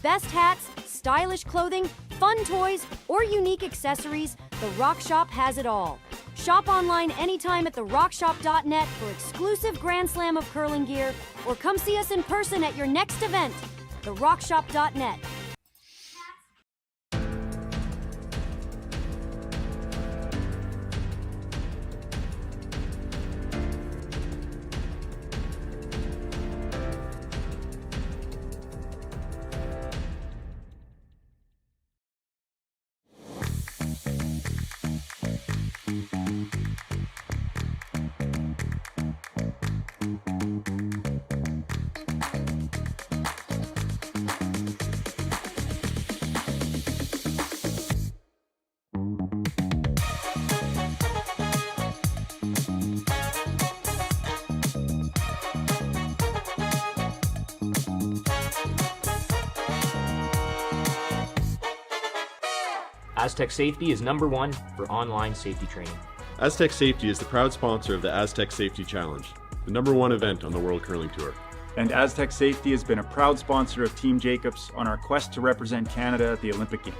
Best hats, stylish clothing, fun toys, or unique accessories, The Rock Shop has it all. Shop online anytime at therockshop.net for exclusive Grand Slam of curling gear, or come see us in person at your next event. therockshop.net. Aztec Safety is #1 for online safety training. Aztec Safety is the proud sponsor of the Aztec Safety Challenge, the #1 event on the World Curling Tour. And Aztec Safety has been a proud sponsor of Team Jacobs on our quest to represent Canada at the Olympic Games.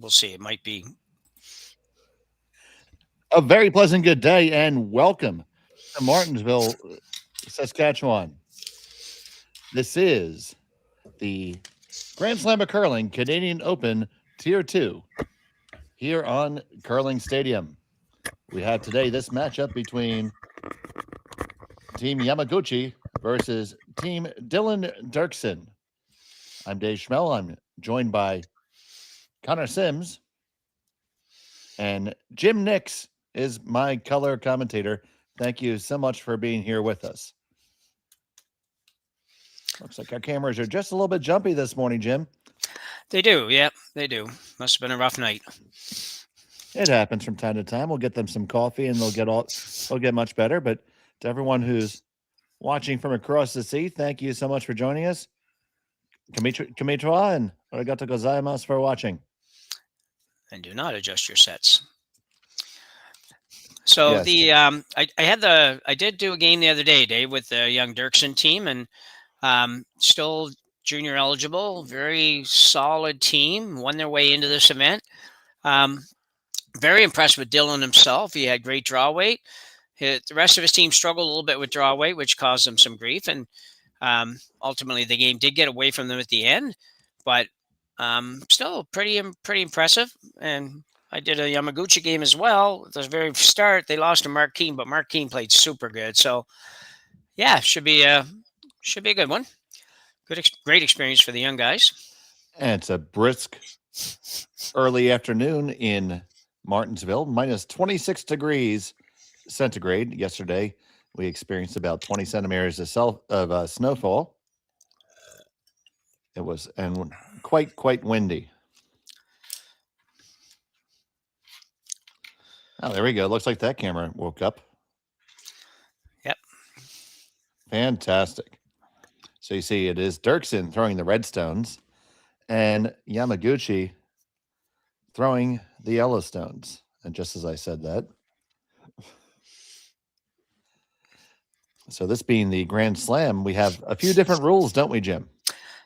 We'll see. It might be a very pleasant good day and welcome to Martensville, Saskatchewan. This is the Grand Slam of Curling Canadian Open Tier 2 here on Curling Stadium. We have today this matchup between Team Yamaguchi versus Team Dylan Derksen. I'm Dave Schmel. I'm joined by Connor Sims, and Jim Nix is my color commentator. Thank you so much for being here with us. Looks like our cameras are just a little bit jumpy this morning, Jim. They do. Yeah, they do. Must have been a rough night. It happens from time to time. We'll get them some coffee and they'll get much better. But to everyone who's watching from across the sea, thank you so much for joining us. Konnichiwa and arigatou gozaimasu for watching. And do not adjust your sets. So Yes. I did do a game the other day, Dave, with the young Derksen team, and still junior eligible, very solid team, won their way into this event. Very impressed with Dylan himself. He had great draw weight. The rest of his team struggled a little bit with draw weight, which caused them some grief. And ultimately, the game did get away from them at the end, but still pretty impressive. And I did a Yamaguchi game as well. At the very start, they lost to Mark Keane, but Mark Keane played super good. So, yeah, should be a good one. Great experience for the young guys. And it's a brisk early afternoon in Martensville, minus 26 degrees centigrade. Yesterday, we experienced about 20 centimeters of snowfall. It was quite windy. Oh, there we go. Looks like that camera woke up. Yep. Fantastic. So you see it is Derksen throwing the red stones and Yamaguchi throwing the yellow stones. And just as I said that. So this being the Grand Slam, we have a few different rules, don't we, Jim?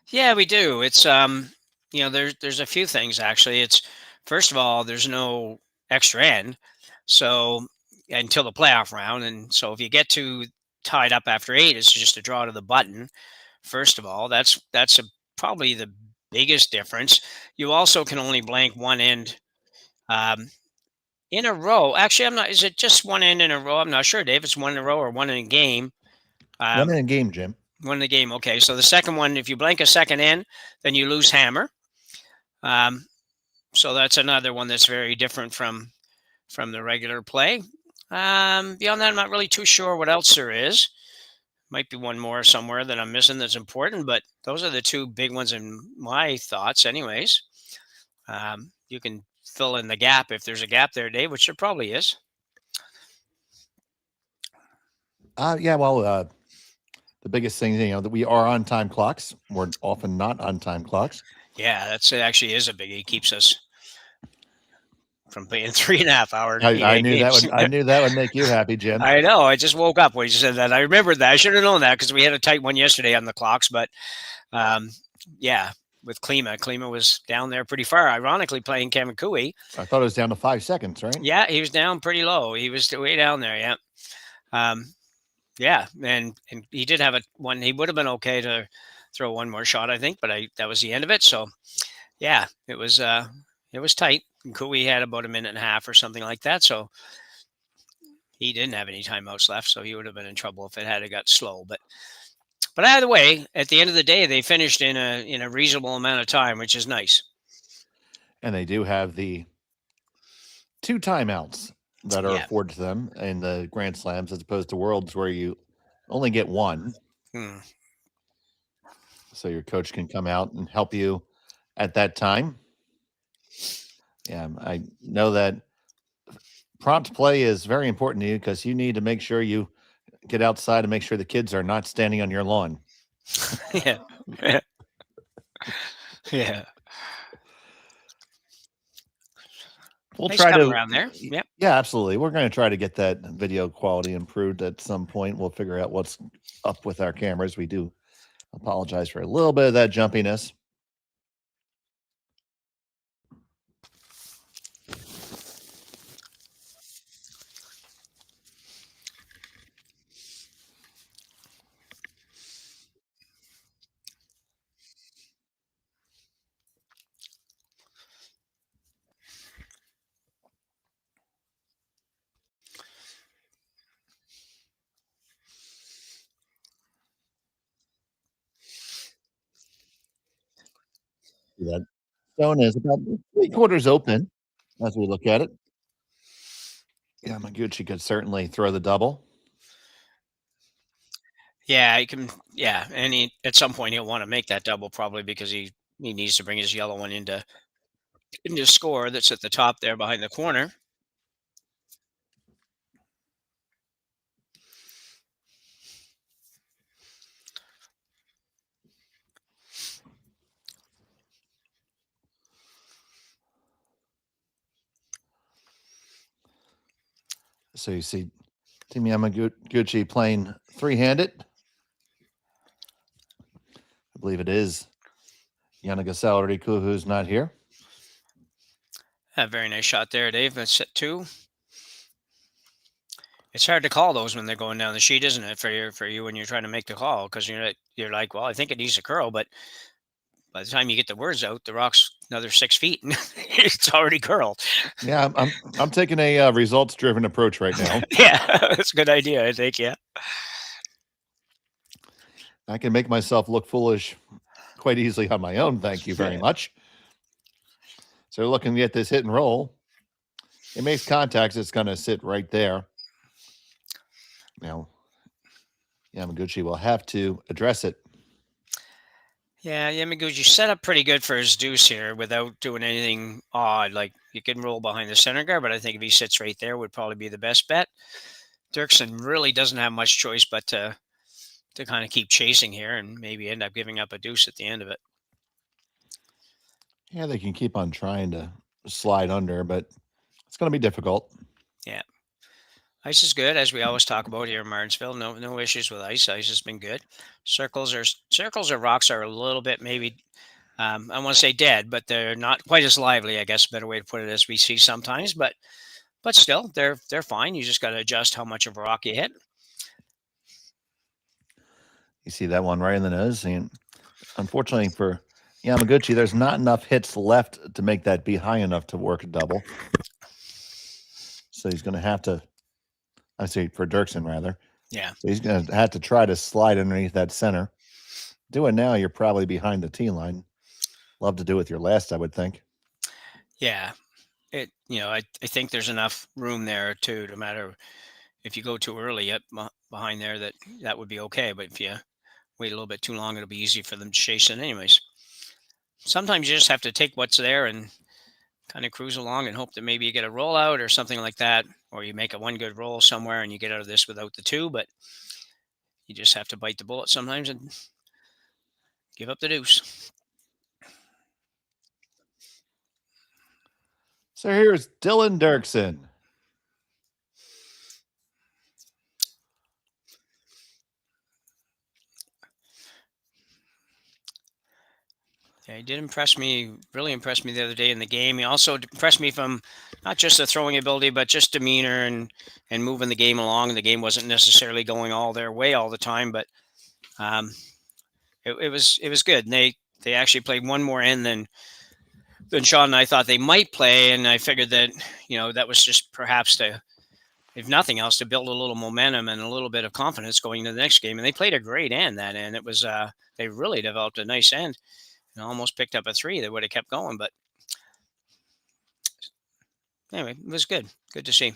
Yeah, we do. It's there's a few things actually. It's first of all, there's no extra end. So until the playoff round. And so if you get to tied up after 8, it's just a draw to the button. First of all, that's probably the biggest difference. You also can only blank one end in a row. Actually, is it just one end in a row? I'm not sure, Dave. It's one in a row or one in a game. One in a game, Jim. One in the game. Okay. So the second one, if you blank a second end, then you lose hammer. So that's another one that's very different from the regular play. Beyond that, I'm not really too sure what else there is. Might be one more somewhere that I'm missing that's important, but those are the two big ones in my thoughts anyways. You can fill in the gap if there's a gap there, Dave, which there probably is. The biggest thing, that we are on time clocks. We're often not on time clocks. Yeah, it actually is a biggie. It keeps us from playing 3.5 hour. I knew that games. would. I knew that would make you happy, Jim. I know. I just woke up when you said that. I remembered that. I should have known that because we had a tight one yesterday on the clocks. But yeah, with Klima was down there pretty far. Ironically, playing Kamakui. I thought it was down to 5 seconds, right? Yeah, he was down pretty low. He was way down there. Yeah. Yeah, and he did have one. He would have been okay to throw one more shot, I think, but that was the end of it. So, yeah, it was tight. And Kui had about a minute and a half or something like that. So he didn't have any timeouts left, so he would have been in trouble if it had got slow. But either way, at the end of the day, they finished in a reasonable amount of time, which is nice. And they do have the 2 timeouts that are afforded to them in the Grand Slams, as opposed to Worlds where you only get 1. So your coach can come out and help you at that time. Yeah, I know that prompt play is very important to you because you need to make sure you get outside and make sure the kids are not standing on your lawn. Yeah. Yeah. We'll nice try to around there. Yep. Yeah, absolutely. We're going to try to get that video quality improved at some point. We'll figure out what's up with our cameras. We do apologize for a little bit of that jumpiness. That stone is about 3/4 open as we look at it. Yamaguchi could certainly throw the double. Yeah, he can. Yeah, and at some point he'll want to make that double probably because he needs to bring his yellow one into score that's at the top there behind the corner. So you see Team Yamaguchi playing 3-handed. I believe it is Yanagasawa Riku who's not here. A very nice shot there, Dave. That's set 2. It's hard to call those when they're going down the sheet, isn't it, for you when you're trying to make the call? Because you're like, well, I think it needs to curl, but by the time you get the words out, the rock's another 6 feet, and it's already curled. Yeah, I'm taking a results-driven approach right now. Yeah, that's a good idea, I think. Yeah, I can make myself look foolish quite easily on my own. Thank you very much. So looking at this hit and roll, it makes contacts. It's going to sit right there. Now, Yamaguchi will have to address it. Yeah, Yamaguchi set up pretty good for his deuce here without doing anything odd. Like you can roll behind the center guard, but I think if he sits right there would probably be the best bet. Derksen really doesn't have much choice but to kind of keep chasing here and maybe end up giving up a deuce at the end of it. Yeah, they can keep on trying to slide under, but it's going to be difficult. Yeah. Ice is good, as we always talk about here in Martensville. No issues with ice. Ice has been good. Circles or rocks are a little bit maybe, I want to say dead, but they're not quite as lively, I guess, a better way to put it, as we see sometimes. But still, they're fine. You just got to adjust how much of a rock you hit. You see that one right in the nose. And unfortunately for Yamaguchi, there's not enough hits left to make that be high enough to work a double. So he's going to have to, I say for Derksen rather. Yeah. So he's going to have to try to slide underneath that center. Do it now, you're probably behind the tee line. Love to do it with your last, I would think. Yeah. I think there's enough room there too, no matter if you go too early up behind there, that would be okay. But if you wait a little bit too long, it'll be easy for them to chase it anyways. Sometimes you just have to take what's there and kind of cruise along and hope that maybe you get a rollout or something like that, or you make one good roll somewhere and you get out of this without the 2, but you just have to bite the bullet sometimes and give up the deuce. So here's Dylan Derksen. Yeah, he did impress me, really impressed me the other day in the game. He also impressed me from not just the throwing ability, but just demeanor and moving the game along. The game wasn't necessarily going all their way all the time, but um, it was good. And they actually played one more end than Sean and I thought they might play, and I figured that that was just perhaps to, if nothing else, to build a little momentum and a little bit of confidence going into the next game. And they played a great end that end. It was they really developed a nice end. And almost picked up a 3 that would have kept going. But anyway, it was good. Good to see.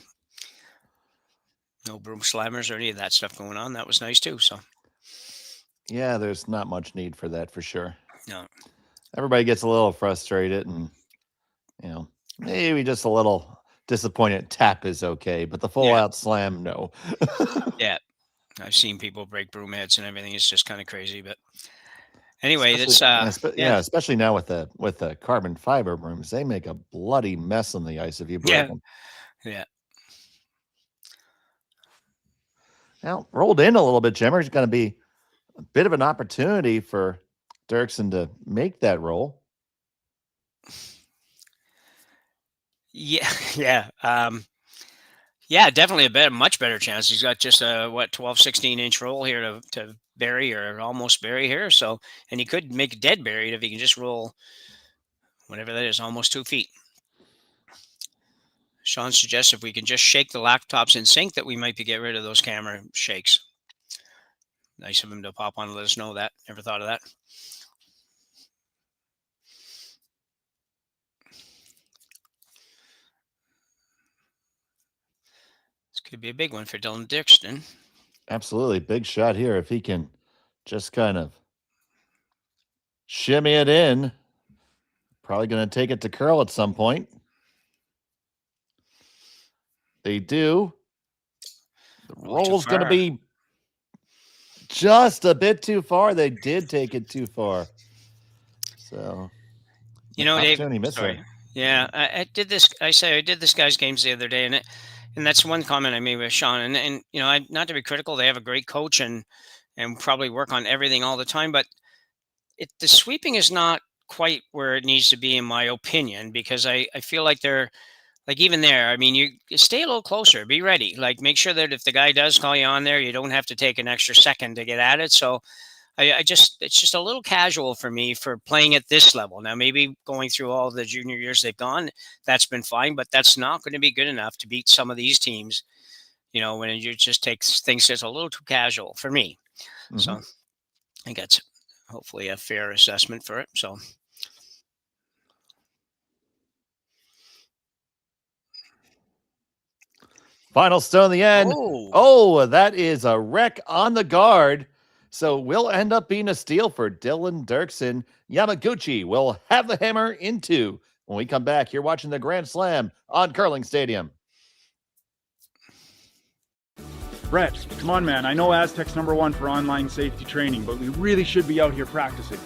No broom slammers or any of that stuff going on. That was nice too. So Yeah, there's not much need for that for sure. no. Everybody gets a little frustrated and, maybe just a little disappointed. Tap is okay, but the full out slam, no. Yeah. I've seen people break broom heads and everything. It's just kind of crazy. But anyway, especially now with the carbon fiber brooms, they make a bloody mess on the ice if you break them. Yeah. Now, rolled in a little bit, Jimmer. It's going to be a bit of an opportunity for Derksen to make that roll. Yeah. Yeah. Definitely a much better chance. He's got just a 12, 16-inch roll here to bury or almost bury here. So, and he could make dead buried if he can just roll whatever that is, almost 2 feet. Sean suggests if we can just shake the laptops in sync that we might be get rid of those camera shakes. Nice of him to pop on and let us know that. Never thought of that. This could be a big one for Dylan Derksen. Absolutely. Big shot here. If he can just kind of shimmy it in, probably going to take it to curl at some point. They do. The roll's going to be just a bit too far. They did take it too far. So, Dave, sorry. Yeah, I did this. I did this guy's games the other day, and that's one comment I made with Sean. And not to be critical, they have a great coach and probably work on everything all the time. But the sweeping is not quite where it needs to be, in my opinion, because I feel like they're like even there. I mean, you stay a little closer, be ready. Like make sure that if the guy does call you on there, you don't have to take an extra second to get at it. So it's just a little casual for me for playing at this level. Now, maybe going through all the junior years they've gone, that's been fine, but that's not going to be good enough to beat some of these teams, when you just take things just a little too casual for me. Mm-hmm. So I think that's hopefully a fair assessment for it. So. Final stone in the end. Oh, that is a wreck on the guard. So will end up being a steal for Dylan Derksen. Yamaguchi will have the hammer in 2. When we come back, you're watching the Grand Slam on Curling Stadium. Brett, come on, man. I know Aztec's #1 for online safety training, but we really should be out here practicing.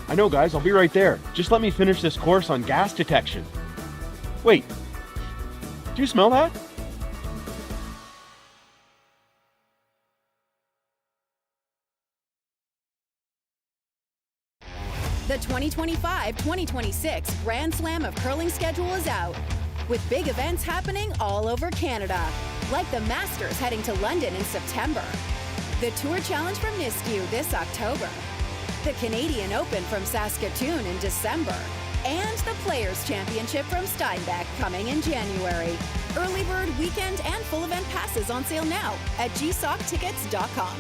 I know, guys. I'll be right there. Just let me finish this course on gas detection. Wait. Do you smell that? The 2025-2026 Grand Slam of Curling schedule is out, with big events happening all over Canada, like the Masters heading to London in September, the Tour Challenge from Nisku this October, the Canadian Open from Saskatoon in December, and the Players' Championship from Steinbach coming in January. Early bird weekend and full event passes on sale now at gsoctickets.com.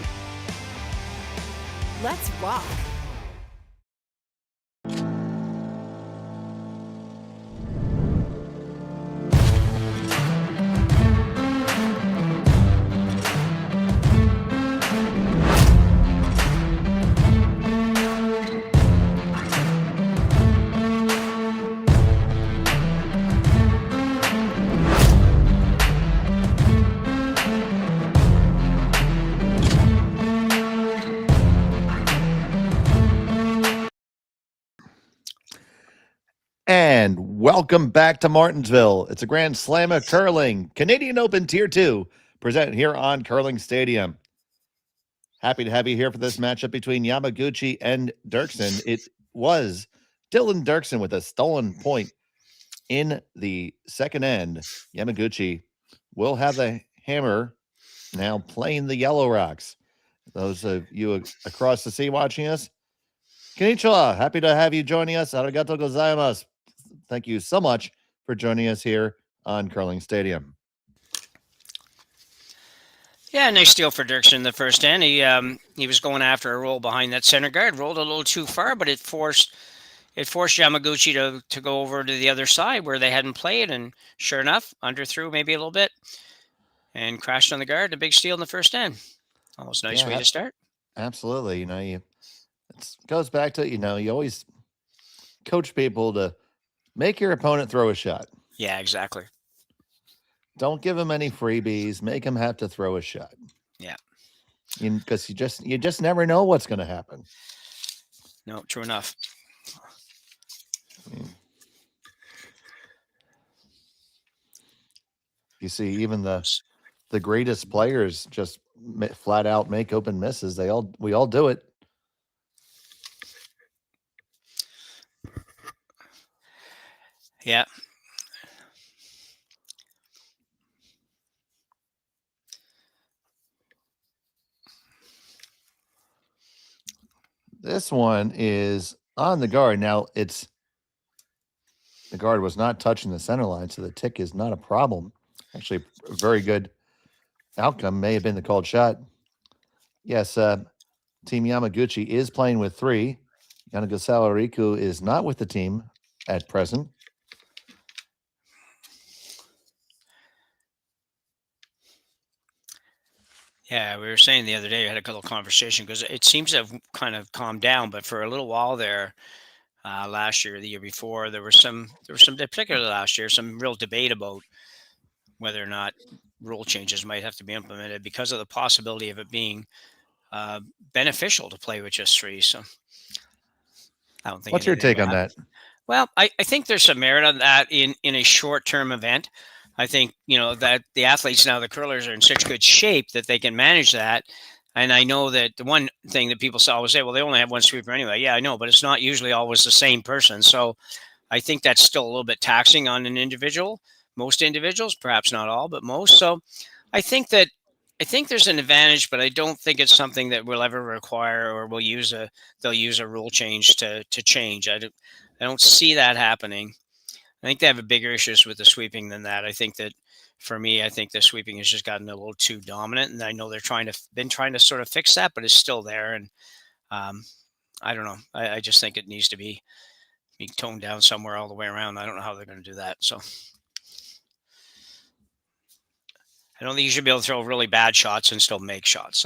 Let's rock! welcome back to Martensville. It's a Grand Slam of Curling, Canadian Open Tier 2, presented here on Curling Stadium. Happy to have you here for this matchup between Yamaguchi and Derksen. It was Dylan Derksen with a stolen point in the second end. Yamaguchi will have the hammer now playing the Yellow Rocks. Those of you across the sea watching us, konnichiwa. Happy to have you joining us. Arigato gozaimasu. Thank you so much for joining us here on Curling Stadium. Yeah, nice steal for Derksen in the first end. He was going after a roll behind that center guard, rolled a little too far, but it forced Yamaguchi to go over to the other side where they hadn't played, and sure enough, underthrew maybe a little bit and crashed on the guard. A big steal in the first end. Almost a nice way to start. Absolutely. It goes back to, you always coach people to make your opponent throw a shot. Yeah, exactly. Don't give him any freebies. Make him have to throw a shot. Yeah. Because you just never know what's going to happen. No, true enough. You see, even the greatest players just flat out make open misses. We all do it. Yeah. This one is on the guard. Now, the guard was not touching the center line, so the tick is not a problem. Actually, a very good outcome. May have been the called shot. Yes, Team Yamaguchi is playing with 3. Yanagasawa Riku is not with the team at present. Yeah, we were saying the other day, we had a little conversation because it seems to have kind of calmed down, but for a little while there, last year, the year before, there was some, particularly last year, some real debate about whether or not rule changes might have to be implemented because of the possibility of it being beneficial to play with just 3. So I don't think. What's your take on that? Well, I think there's some merit on that in a short-term event. I think, that the athletes now, the curlers, are in such good shape that they can manage that. And I know that the one thing that people always say, well, they only have one sweeper anyway. Yeah, I know, but it's not usually always the same person. So I think that's still a little bit taxing on an individual. Most individuals, perhaps not all, but most. So I think there's an advantage, but I don't think it's something that we'll ever require or they'll use a rule change to change. I don't see that happening. I think they have a bigger issues with the sweeping than that. I think that for me, I think the sweeping has just gotten a little too dominant, and I know they're been trying to sort of fix that, but it's still there. And I don't know. I just think it needs to be toned down somewhere all the way around. I don't know how they're going to do that. So I don't think you should be able to throw really bad shots and still make shots.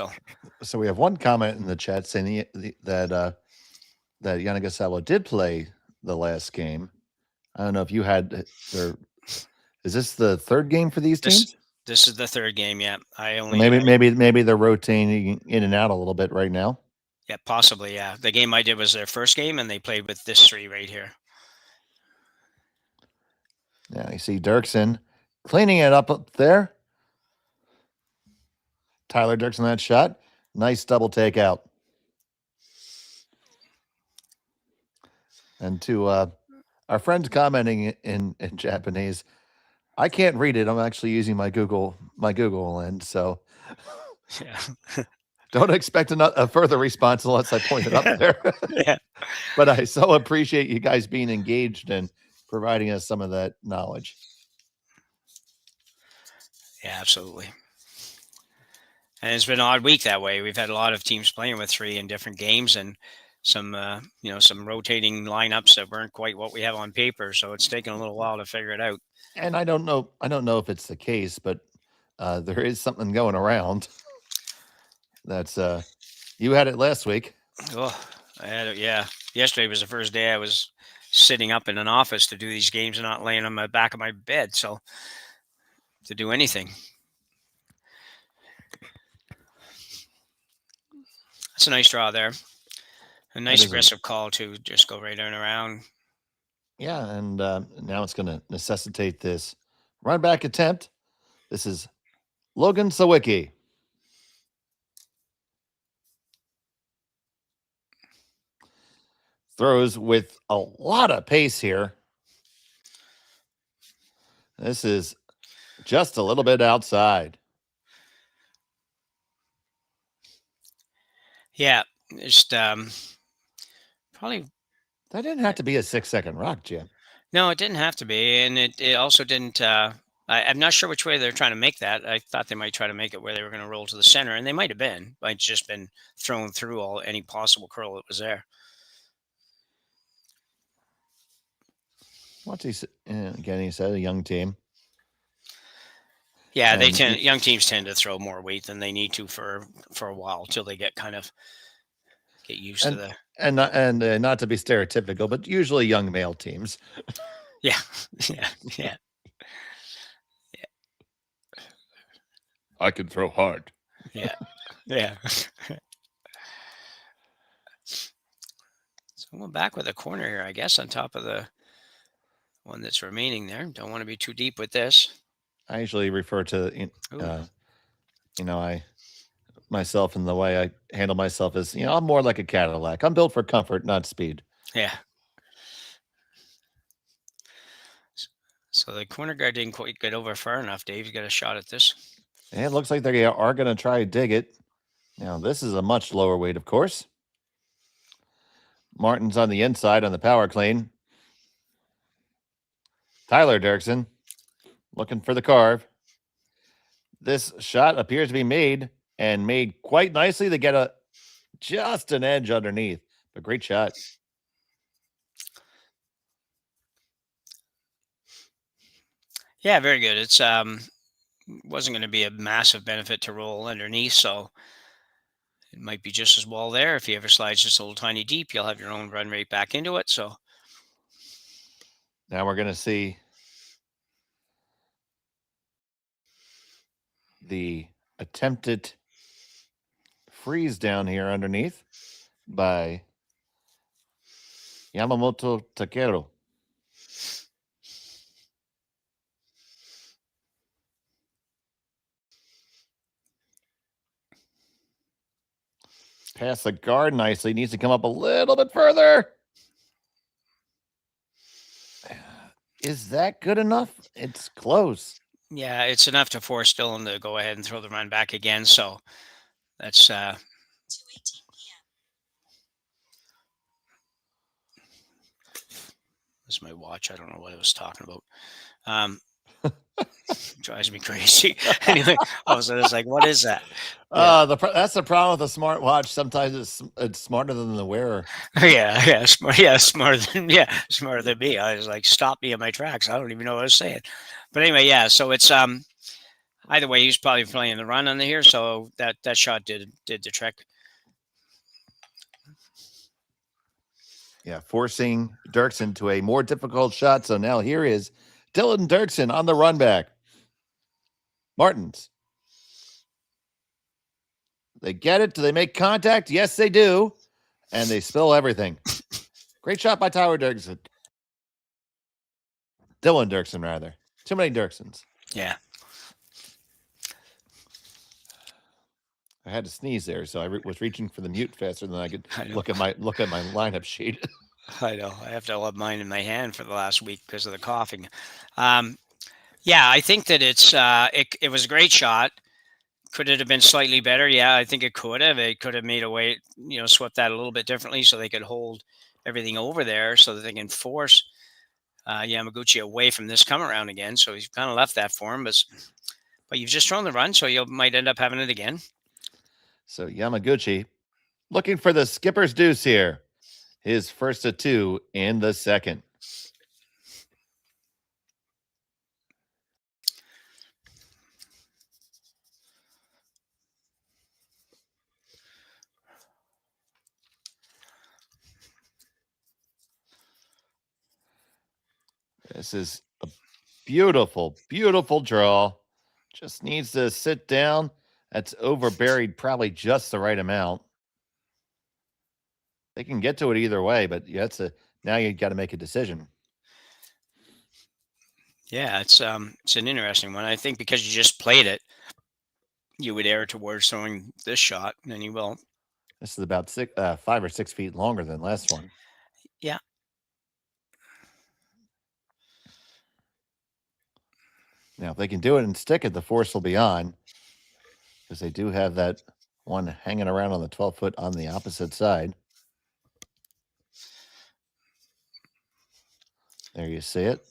So we have one comment in the chat saying that Yanagasawa did play the last game. I don't know if you had is this the third game for these teams? This is the third game. Yeah. Maybe they're rotating in and out a little bit right now. Yeah, possibly. Yeah. The game I did was their first game, and they played with this 3 right here. Now you see Derksen cleaning it up there. Tyler Derksen, that shot. Nice double takeout. And to our friends commenting in Japanese, I can't read it. I'm actually using my Google lens, so yeah. Don't expect a further response unless I point it up there. Yeah. But I so appreciate you guys being engaged and providing us some of that knowledge. Yeah, absolutely. And it's been an odd week that way. We've had a lot of teams playing with 3 in different games, and some rotating lineups that weren't quite what we have on paper. So it's taken a little while to figure it out. And I don't know if it's the case, but there is something going around. That's you had it last week. Oh, I had it. Yeah. Yesterday was the first day I was sitting up in an office to do these games and not laying on the back of my bed. So to do anything. That's a nice draw there. A nice aggressive call to just go right in and around. Yeah, and now it's going to necessitate this run back attempt. This is Logan Sawicki. Throws with a lot of pace here. This is just a little bit outside. Yeah, just probably. That didn't have to be a 6-second rock, Jim. No, it didn't have to be, and it also didn't. I'm not sure which way they're trying to make that. I thought they might try to make it where they were going to roll to the center, and they might have been. Might just been thrown through any possible curl that was there. What's he say? Again, he said a young team. Yeah, young teams tend to throw more weight than they need to for a while till they get used to the. And not to be stereotypical, but usually young male teams. Yeah, yeah. I can throw hard. Yeah. So we're back with a corner here, I guess, on top of the one that's remaining there. Don't want to be too deep with this. I usually refer to, I myself and the way I handle myself is, I'm more like a Cadillac. I'm built for comfort, not speed. Yeah. So the corner guard didn't quite get over far enough. Dave's got a shot at this. And it looks like they are going to try to dig it. Now, this is a much lower weight, of course. Martin's on the inside on the power clean. Tyler Derksen looking for the carve. This shot appears to be made quite nicely. They get just an edge underneath. A great shot. Yeah, very good. It's wasn't going to be a massive benefit to roll underneath, so it might be just as well there. If he ever slides just a little tiny deep, you'll have your own run rate back into it. So now we're going to see the attempted freeze down here underneath by Yamamoto Takeru. Pass the guard nicely. Needs to come up a little bit further. Is that good enough? It's close. yeah, it's enough to force Dylan to go ahead and throw the run back again. So that's 2:18 p.m. That's my watch. I don't know what I was talking about. Drives me crazy. Anyway, all of a sudden it's like, what is that? That's the problem with a smartwatch. Sometimes it's smarter than the wearer. Smarter than me. I was like, stop me in my tracks. I don't even know what I was saying. But anyway, yeah. So it's either way, he's probably playing the run on the here. So that shot did the trick. Yeah, forcing Derksen to a more difficult shot. So now here is Dylan Derksen on the run back. Martins. They get it. Do they make contact? Yes, they do. And they spill everything. Great shot by Tyler Derksen. Dylan Derksen, rather. Too many Derksens. Yeah. I had to sneeze there, so I was reaching for the mute faster than I could look at my lineup sheet. I know. I have to have mine in my hand for the last week because of the coughing. Yeah, I think that it was a great shot. Could it have been slightly better? Yeah, I think it could have. It could have made a way, swept that a little bit differently so they could hold everything over there so that they can force Yamaguchi away from this come around again. So he's kind of left that for him, but you've just thrown the run, so you might end up having it again. So Yamaguchi looking for the skipper's deuce here. His first of two in the second. This is a beautiful, beautiful draw. Just needs to sit down. That's overburied probably just the right amount. They can get to it either way, but now you got to make a decision. Yeah, it's an interesting one. I think because you just played it, you would err towards throwing this shot, and you will. This is about 5 or 6 feet longer than last one. Yeah. Now, if they can do it and stick it, the force will be on, because they do have that one hanging around on the 12-foot on the opposite side. There you see it.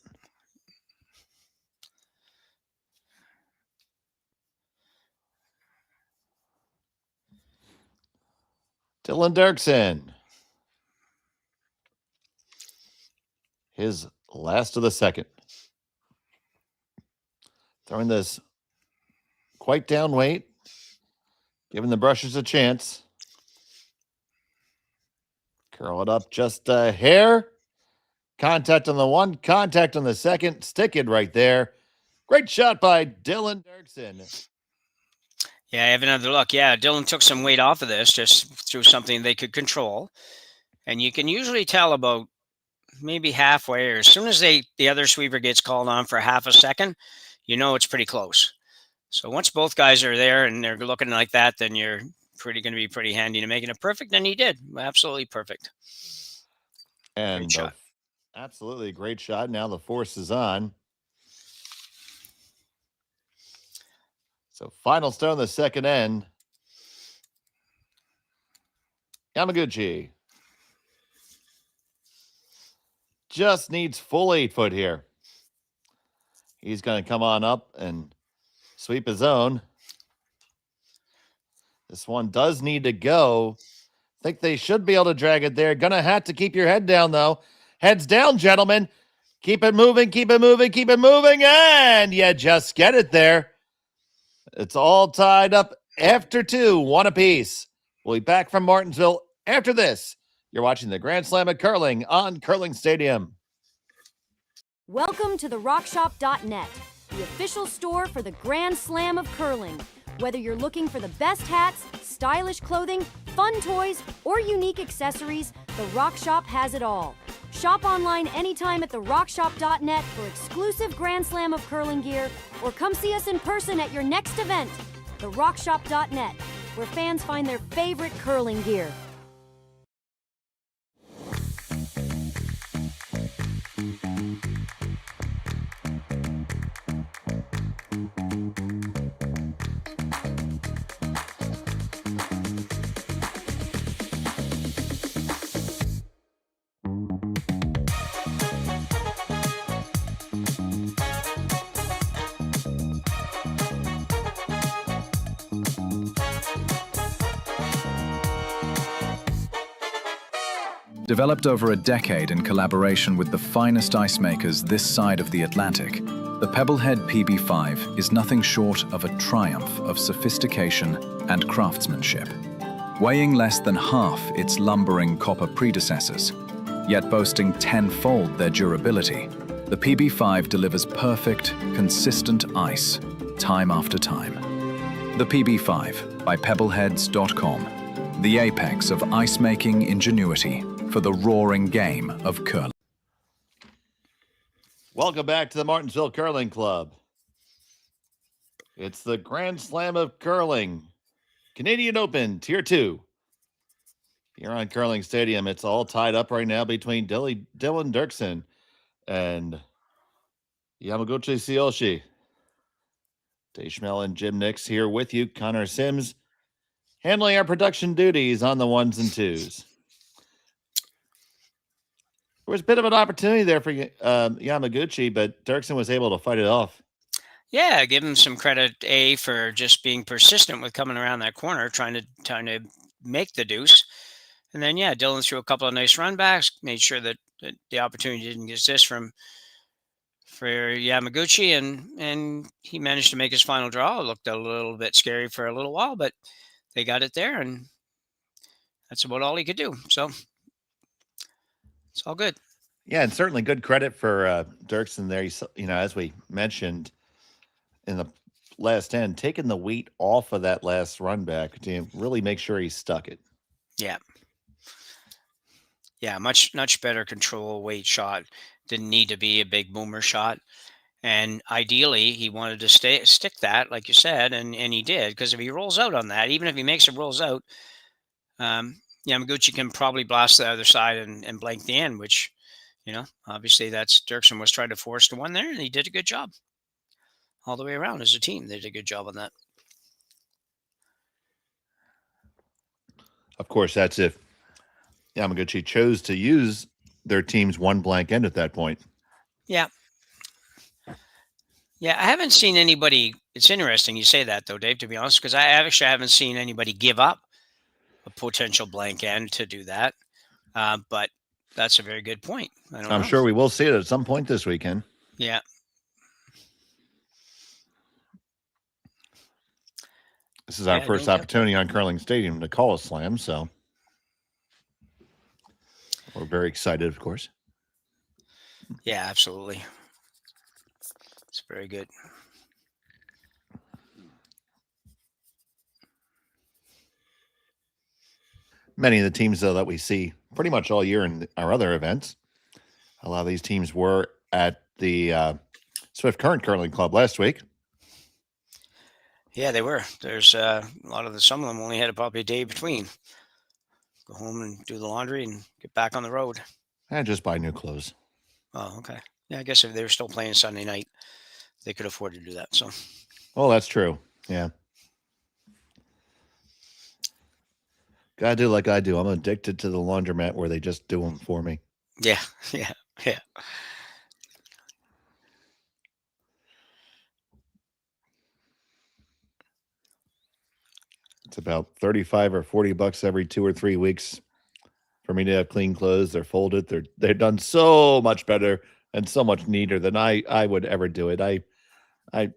Dylan Derksen. His last of the second. Throwing this quite down weight, giving the brushes a chance. Curl it up just a hair. Contact on the one, contact on the second. Stick it right there. Great shot by Dylan Derksen. Yeah, I have another look. Yeah, Dylan took some weight off of this just through something they could control. And you can usually tell about maybe halfway, or as soon as the other sweeper gets called on for half a second, you know it's pretty close. So once both guys are there and they're looking like that, then you're going to be pretty handy to making it perfect. And he did. Absolutely perfect. And great shot. Absolutely a great shot. Now the force is on. So final stone, the second end. Yamaguchi just needs full 8-foot here. He's going to come on up and sweep his own. This one does need to go. I think they should be able to drag it there. Gonna have to keep your head down, though. Heads down, gentlemen. Keep it moving, keep it moving, keep it moving, and you just get it there. It's all tied up after 2, 1 apiece. We'll be back from Martensville after this. You're watching the Grand Slam of Curling on Curling Stadium. Welcome to the RockShop.net, the official store for the Grand Slam of Curling. Whether you're looking for the best hats, stylish clothing, fun toys, or unique accessories, the Rock Shop has it all. Shop online anytime at the RockShop.net for exclusive Grand Slam of Curling gear, or come see us in person at your next event. The RockShop.net, where fans find their favorite curling gear. Developed over a decade in collaboration with the finest ice makers this side of the Atlantic, the Pebblehead PB5 is nothing short of a triumph of sophistication and craftsmanship. Weighing less than half its lumbering copper predecessors, yet boasting tenfold their durability, the PB5 delivers perfect, consistent ice, time after time. The PB5 by Pebbleheads.com, the apex of ice-making ingenuity for the roaring game of curling. Welcome back to the Martensville Curling Club. It's the Grand Slam of Curling, Canadian Open, Tier 2. Here on Curling Stadium, it's all tied up right now between Dylan Derksen and Yamaguchi Tsuyoshi. Dave Schmel and Jim Nix here with you. Connor Sims handling our production duties on the ones and twos. There was a bit of an opportunity there for Yamaguchi, but Derksen was able to fight it off. Yeah, give him some credit, for just being persistent with coming around that corner, trying to make the deuce. And then, Dylan threw a couple of nice run backs, made sure that the opportunity didn't exist for Yamaguchi, and he managed to make his final draw. It looked a little bit scary for a little while, but they got it there, and that's about all he could do. So it's all good. Yeah, and certainly good credit for Derksen there. As we mentioned in the last end, taking the weight off of that last run back to really make sure he stuck it. Yeah. Yeah, much better control weight shot. Didn't need to be a big boomer shot. And ideally, he wanted to stick that, like you said, and he did. Because if he rolls out on that, even if he makes it rolls out, Yamaguchi can probably blast the other side and blank the end, which, obviously that's Derksen was trying to force the one there, and he did a good job all the way around as a team. They did a good job on that. Of course, that's if Yamaguchi chose to use their team's one blank end at that point. Yeah. Yeah, I haven't seen anybody. It's interesting you say that, though, Dave, to be honest, because I actually haven't seen anybody give up a potential blank end to do that. But that's a very good point. I'm sure we will see it at some point this weekend. Yeah. This is our first opportunity on Curling Stadium to call a slam, so we're very excited, of course. Yeah, absolutely. It's very good. Many of the teams, though, that we see pretty much all year in our other events, a lot of these teams were at the Swift Current Curling Club last week. Yeah, they were. There's some of them only had probably a day between. Go home and do the laundry and get back on the road. And just buy new clothes. Oh, okay. Yeah, I guess if they were still playing Sunday night, they could afford to do that. So. Oh, that's true. Yeah. Gotta do like I do. I'm addicted to the laundromat where they just do them for me. Yeah. It's about 35 or 40 bucks every 2 or 3 weeks for me to have clean clothes. They're folded. They're done so much better and so much neater than I would ever do it. I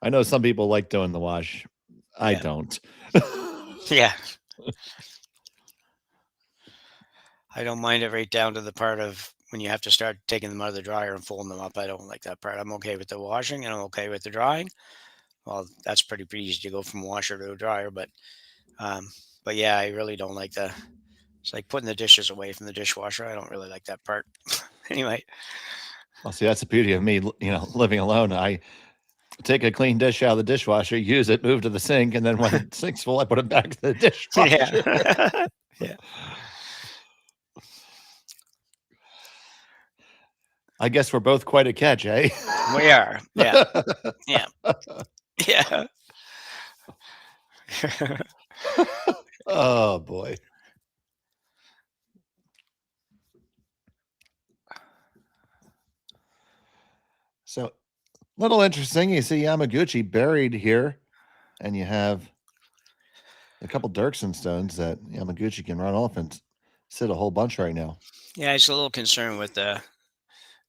know some people like doing the wash. I don't. Yeah. I don't mind it right down to the part of when you have to start taking them out of the dryer and folding them up. I don't like that part. I'm okay with the washing and I'm okay with the drying. Well, that's pretty easy to go from washer to a dryer, but yeah, I really don't like it's like putting the dishes away from the dishwasher. I don't really like that part. Anyway. Well, see, that's the beauty of me, living alone. I take a clean dish out of the dishwasher, use it, move to the sink, and then when the sink's full, I put it back to the dishwasher. Yeah. Yeah. I guess we're both quite a catch, eh? We are. Yeah. Yeah. Yeah. Oh, boy. So, little interesting. You see Yamaguchi buried here, and you have a couple Derksen stones that Yamaguchi can run off and sit a whole bunch right now. Yeah, he's a little concerned with the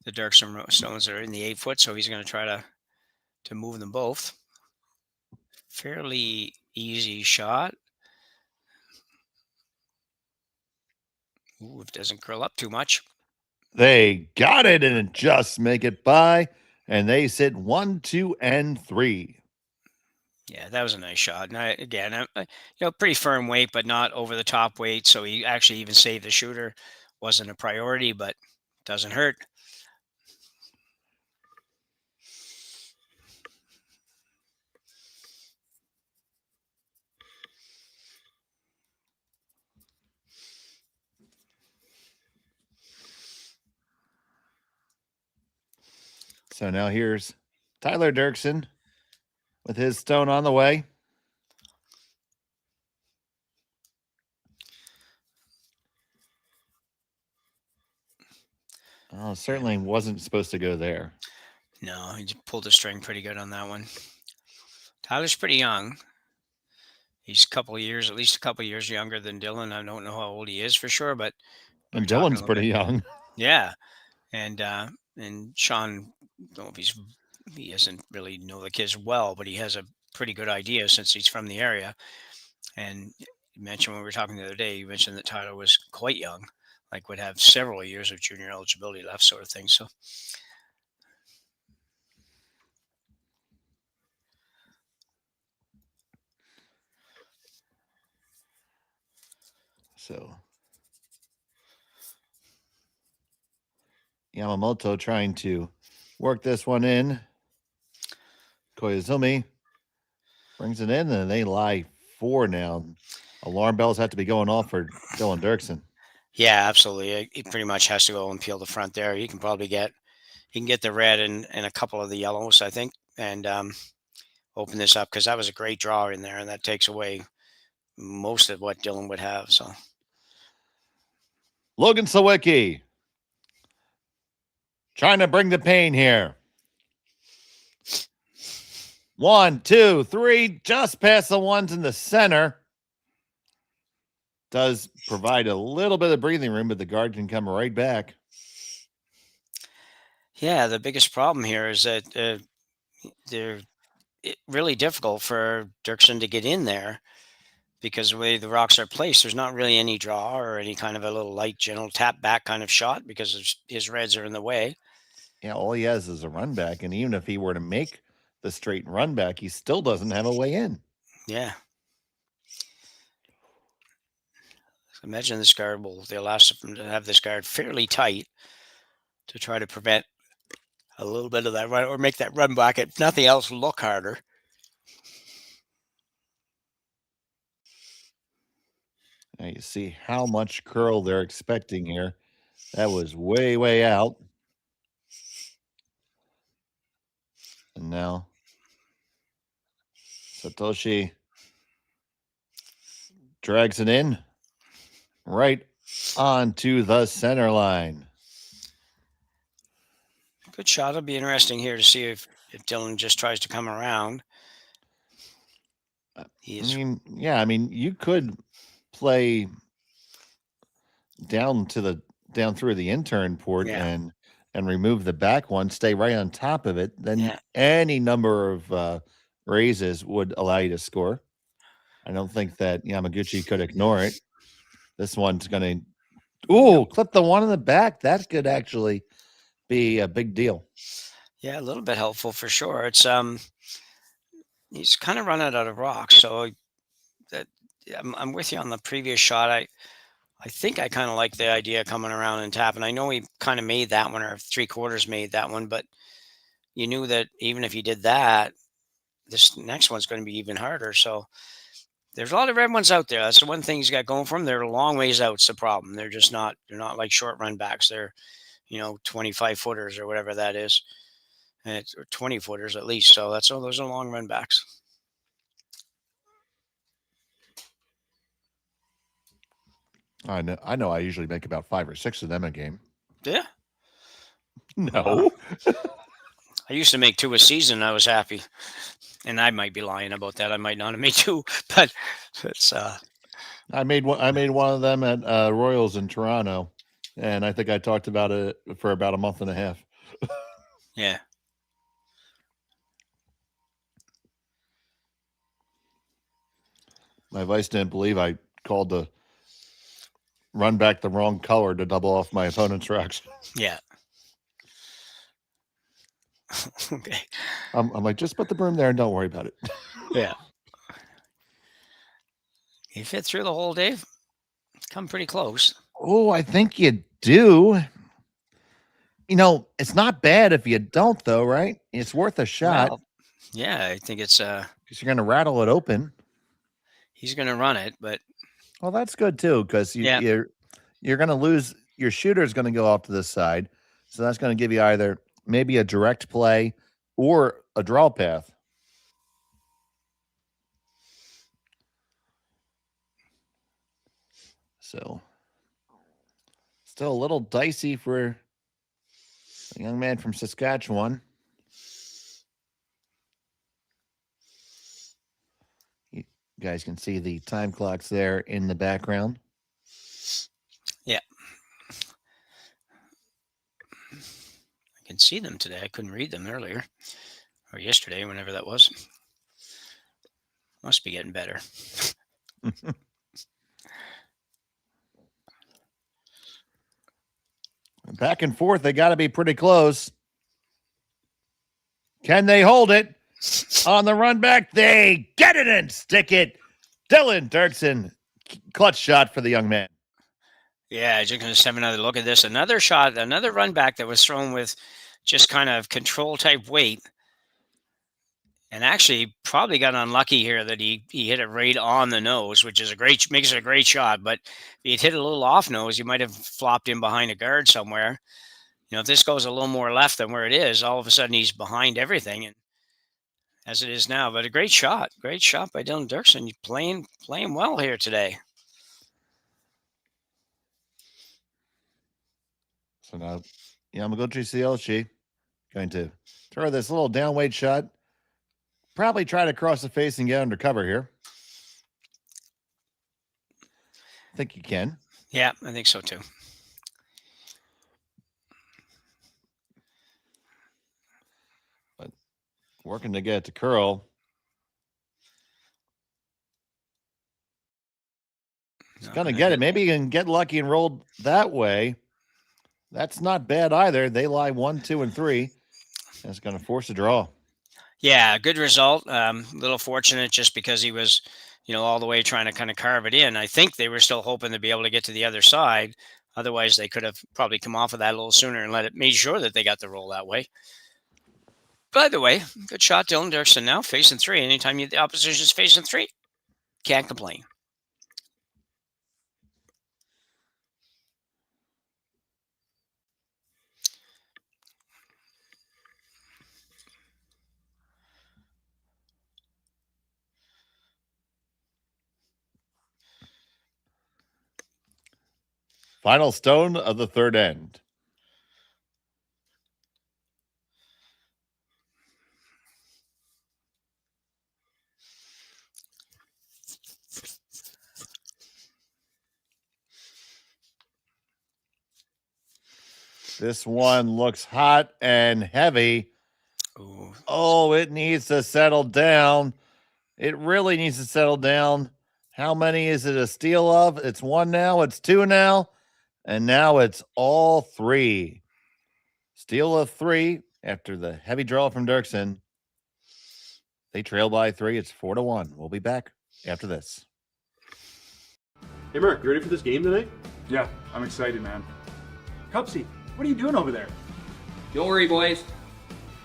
Derksen stones that are in the 8 foot, so he's going to try to move them both. Fairly easy shot. Ooh, it doesn't curl up too much. They got it and just make it by, and they sit 1, 2, and 3. Yeah, that was a nice shot. And again, pretty firm weight, but not over the top weight. So he actually even saved the shooter. Wasn't a priority, but doesn't hurt. So now here's Tyler Derksen with his stone on the way. Oh, certainly wasn't supposed to go there. No, he just pulled the string pretty good on that one. Tyler's pretty young. He's at least a couple of years younger than Dylan. I don't know how old he is for sure, but and Dylan's pretty young. Yeah, and Sean, I don't know if he doesn't really know the kids well, but he has a pretty good idea since he's from the area. And you mentioned when we were talking the other day, you mentioned that Tyler was quite young, like would have several years of junior eligibility left, sort of thing. So Yamamoto trying to work this one in. Koizumi brings it in, and they lie 4 now. Alarm bells have to be going off for Dylan Derksen. Yeah, absolutely. He pretty much has to go and peel the front there. He can get the red and a couple of the yellows, I think, and open this up, because that was a great draw in there, and that takes away most of what Dylan would have. So Logan Sawicki trying to bring the pain here. 1, 2, 3, just past the ones in the center. Does provide a little bit of breathing room, but the guard can come right back. yeah, the biggest problem here is that they're really difficult for Derksen to get in there, because the way the rocks are placed, there's not really any draw or any kind of a little light, gentle tap back kind of shot, because his reds are in the way. Yeah, all he has is a run back, and even if he were to make the straight run back, he still doesn't have a way in. Yeah. Imagine this guard they'll ask them to have this guard fairly tight to try to prevent a little bit of that run, or make that run back, if nothing else, look harder. Now you see how much curl they're expecting here. That was way, way out. And now Satoshi drags it in right onto the center line. Good shot. It'll be interesting here to see if Dylan just tries to come around. I mean, you could play down through the intern port and remove the back one, stay right on top of it. Then any number of raises would allow you to score. I don't think that Yamaguchi could ignore it. This one's going to, clip the one in the back. That could actually be a big deal. Yeah, a little bit helpful for sure. It's he's kind of running out of rocks, so that I'm with you on the previous shot. I think I kind of like the idea of coming around and tapping. I know he kind of made that one, or 3/4 made that one, but you knew that even if he did that, this next one's going to be even harder. So there's a lot of red ones out there. That's the one thing he's got going for him. They're a long ways out. It's the problem. They're not like short run backs. They're 25 footers or whatever that is, and it's 20 footers at least. So those are long run backs. I know. I usually make about 5 or 6 of them a game. Yeah. No. I used to make 2 a season. I was happy, and I might be lying about that. I might not have made 2, but it's. I made one of them at Royals in Toronto, and I think I talked about it for about a month and a half. Yeah. My vice didn't believe I called the run back the wrong color to double off my opponent's rocks. Yeah. Okay. I'm like, just put the broom there and don't worry about it. Yeah. You fit through the hole, Dave? Come pretty close. Oh, I think you do. It's not bad if you don't, though, right? It's worth a shot. Well, yeah, I think it's because you're going to rattle it open. He's going to run it, but well, that's good too, because you're going to lose. Your shooter's going to go off to the side, so that's going to give you either maybe a direct play or a draw path. So, still a little dicey for a young man from Saskatchewan. You guys can see the time clocks there in the background. Yeah. I can see them today. I couldn't read them earlier or yesterday, whenever that was. Must be getting better. Back and forth, they got to be pretty close. Can they hold it? On the run back, they get it and stick it. Dylan Derksen, clutch shot for the young man. Yeah, just going to have another look at this. Another shot, another run back that was thrown with just kind of control type weight. and actually probably got unlucky here that he hit it right on the nose, which is makes it a great shot. But if he'd hit a little off nose, he might have flopped in behind a guard somewhere. If this goes a little more left than where it is, all of a sudden he's behind everything, and as it is now. But a great shot by Dylan Derksen. You're playing well here today. So now Yamaguchi Tsuyoshi going to throw this little down weight shot. Probably try to cross the face and get under cover here. I think you can. Yeah, I think so too. But working to get it to curl. He's going to get it. Maybe he can get lucky and roll that way. That's not bad either. They lie 1, 2, and 3. That's going to force a draw. Yeah, good result. A little fortunate just because he was, all the way trying to kind of carve it in. I think they were still hoping to be able to get to the other side. Otherwise, they could have probably come off of that a little sooner and made sure that they got the roll that way. By the way, good shot, Dylan Derksen now facing 3. Anytime the opposition's facing 3, can't complain. Final stone of the third end. This one looks hot and heavy. Ooh. Oh, it needs to settle down. It really needs to settle down. How many is it a steal of? It's 1 now. It's 2 now. And now it's all 3. Steal of 3 after the heavy draw from Derksen. They trail by 3. It's 4-1. We'll be back after this. Hey, Mark, you ready for this game tonight? Yeah, I'm excited, man. Cupsy, what are you doing over there? Don't worry, boys.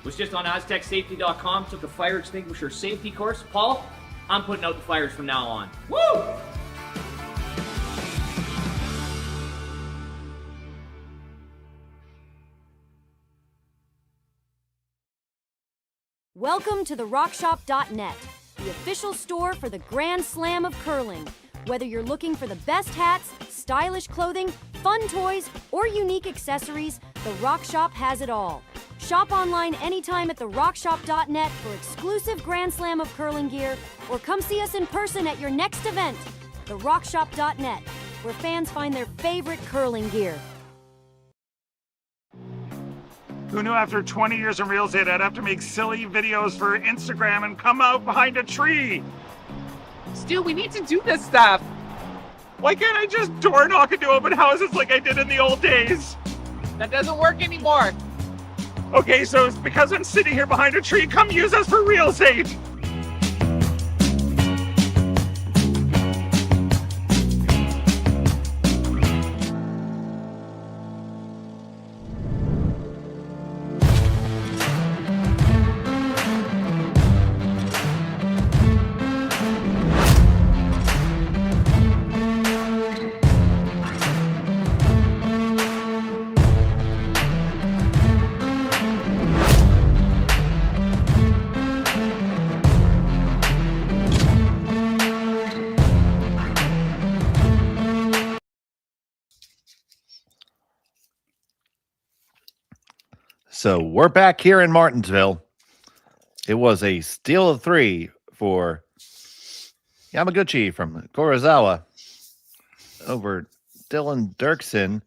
Was just on AztecSafety.com, took a fire extinguisher safety course. Paul, I'm putting out the fires from now on. Woo! Welcome to the RockShop.net, the official store for the Grand Slam of curling. Whether you're looking for the best hats, stylish clothing, fun toys, or unique accessories, the Rock Shop has it all. Shop online anytime at the RockShop.net for exclusive Grand Slam of curling gear, or come see us in person at your next event. The RockShop.net, where fans find their favorite curling gear. Who knew after 20 years in real estate I'd have to make silly videos for Instagram and come out behind a tree? Stu, we need to do this stuff. Why can't I just door knock into open houses like I did in the old days? That doesn't work anymore. Okay, so it's because I'm sitting here behind a tree. Come use us for real estate. So we're back here in Martensville. It was a steal of 3 for Yamaguchi from Karuizawa over Dylan Derksen.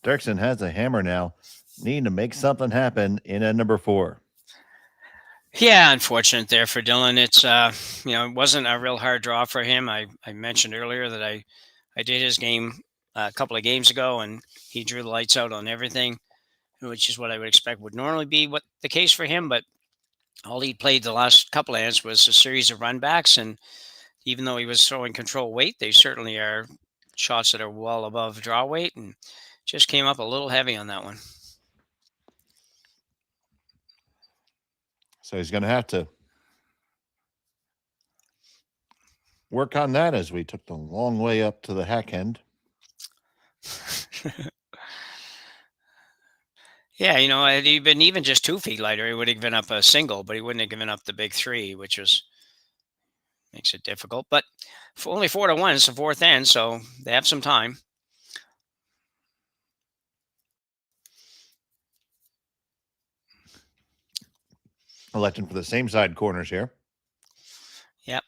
Derksen has a hammer now. Need to make something happen in a number 4. Yeah, unfortunate there for Dylan. It's it wasn't a real hard draw for him. I mentioned earlier that I did his game a couple of games ago, and he drew the lights out on everything, which is what I would expect would normally be what the case for him. But all he played the last couple of hands was a series of runbacks, and even though he was throwing control weight, they certainly are shots that are well above draw weight, and just came up a little heavy on that one. So he's going to have to work on that as we took the long way up to the hack end. Yeah, had he been even just 2 feet lighter, he would have given up a single, but he wouldn't have given up the big 3, which makes it difficult. But for only 4-1, it's the 4th end, so they have some time. Electing for the same side corners here. Yep.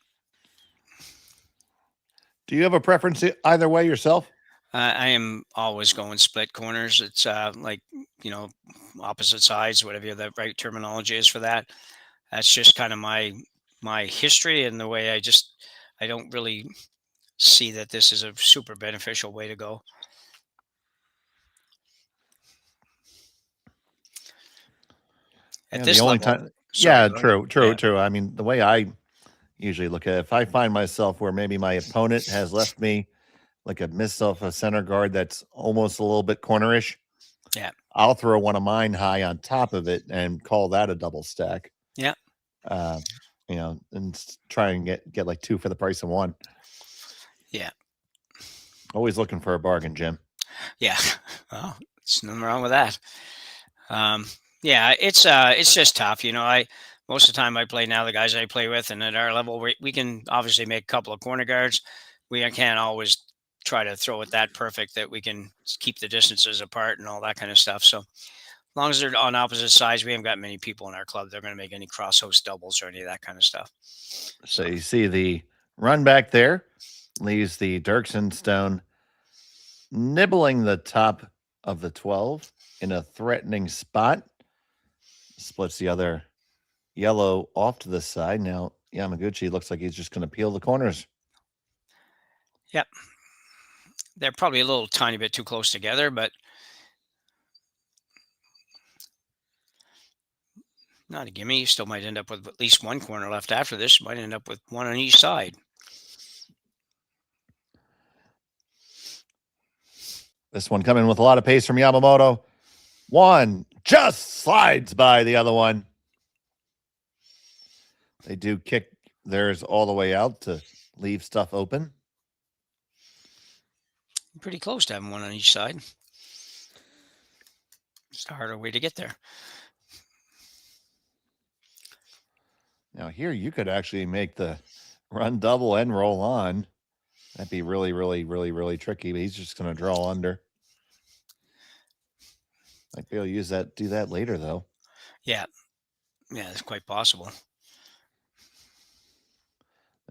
Do you have a preference either way yourself? I am always going split corners. It's opposite sides, whatever the right terminology is for that. That's just kind of my history and the way I don't really see that this is a super beneficial way to go. At this level, true. I mean, the way I usually look at it, if I find myself where maybe my opponent has left me like a miss off a center guard that's almost a little bit cornerish, yeah, I'll throw one of mine high on top of it and call that a double stack. Yeah. And try and get like 2 for the price of 1. Yeah. Always looking for a bargain, Jim. Yeah. Well, there's nothing wrong with that. Yeah, it's just tough. Most of the time I play now, the guys I play with, and at our level, we can obviously make a couple of corner guards. We can't always try to throw it that perfect that we can keep the distances apart and all that kind of stuff. So as long as they're on opposite sides, we haven't got many people in our club that are going to make any cross host doubles or any of that kind of stuff. So you see the run back there leaves the Derksen stone nibbling the top of the 12 in a threatening spot. Splits the other yellow off to the side. Now Yamaguchi looks like he's just going to peel the corners. Yep. They're probably a little tiny bit too close together, but not a gimme. You still might end up with at least 1 corner left after this. You might end up with 1 on each side. This one coming with a lot of pace from Yamamoto. 1 just slides by the other one. They do kick theirs all the way out to leave stuff open. Pretty close to having 1 on each side. Just a harder way to get there. Now here you could actually make the run double and roll on. That'd be really, really, really, really tricky, but he's just going to draw under. Might be able to do that later, though. Yeah. Yeah, it's quite possible.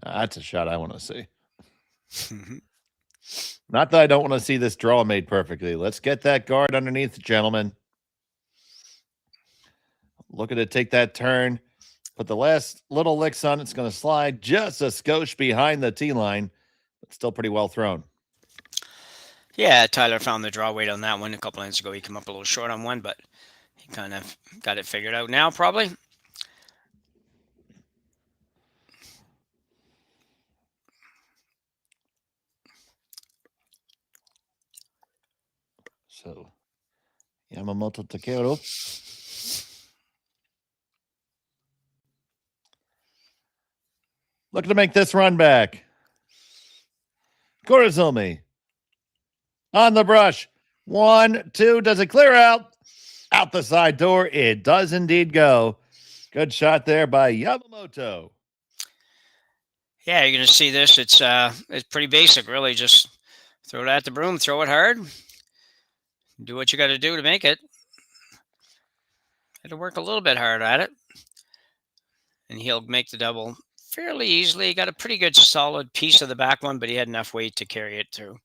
That's a shot I want to see. Not that I don't want to see this draw made perfectly. Let's get that guard underneath, gentlemen. Look at it take that turn. Put the last little licks on. It's going to slide just a skosh behind the tee line, but still pretty well thrown. Yeah, Tyler found the draw weight on that one a couple nights ago. He came up a little short on one, but he kind of got it figured out now, probably. So, Yamamoto Takeru. Looking to make this run back. Karuizawa on the brush. 1, 2. Does it clear out? Out the side door. It does indeed go. Good shot there by Yamamoto. Yeah, you're going to see this. It's pretty basic, really. Just throw it at the broom, throw it hard. Do what you got to do to make it. Had to work a little bit hard at it. And he'll make the double fairly easily. He got a pretty good solid piece of the back one, but he had enough weight to carry it through.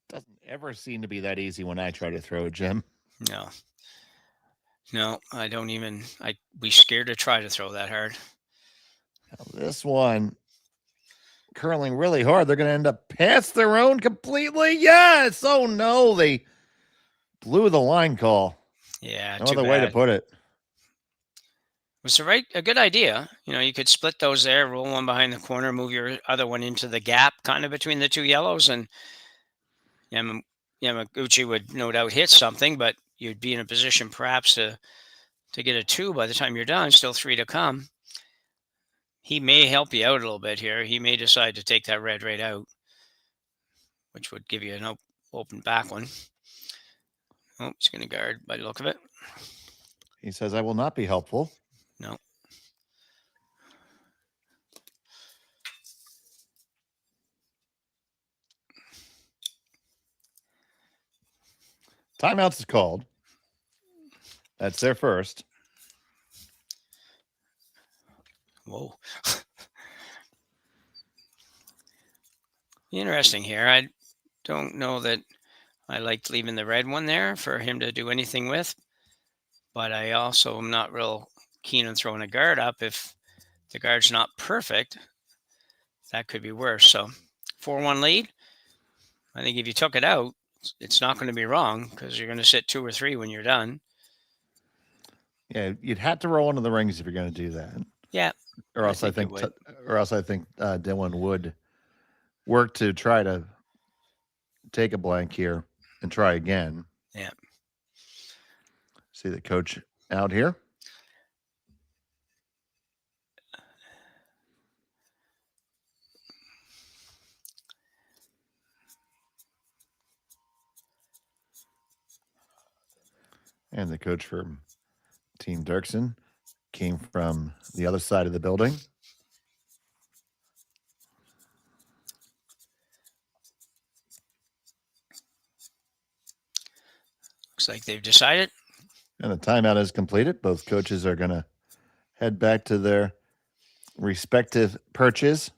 Doesn't ever seem to be that easy when I try to throw it, Jim. No, I don't even. I'd be scared to try to throw that hard. Now this one curling really hard. They're going to end up past their own completely. Yes. Oh, no. They blew the line call. Yeah. No other way to put it. Was a good idea. You could split those there, roll one behind the corner, move your other one into the gap kind of between the 2 yellows, and Yamaguchi would no doubt hit something, but you'd be in a position perhaps to get a 2 by the time you're done, still 3 to come. He may help you out a little bit here. He may decide to take that red right out, which would give you an open back one. Oh, he's going to guard by the look of it. He says, I will not be helpful. No. Timeouts is called. That's their first. Whoa. Interesting here. I don't know that I liked leaving the red one there for him to do anything with, but I also am not real keen on throwing a guard up. If the guard's not perfect, that could be worse. So 4-1 lead. I think if you took it out, it's not going to be wrong because you're going to sit 2 or 3 when you're done. Yeah, you'd have to roll into the rings if you're going to do that. Yeah. Or else I think Dylan would work to try to take a blank here and try again. Yeah. See the coach out here. And the coach for Team Derksen came from the other side of the building. Looks like they've decided. And the timeout is completed. Both coaches are going to head back to their respective perches.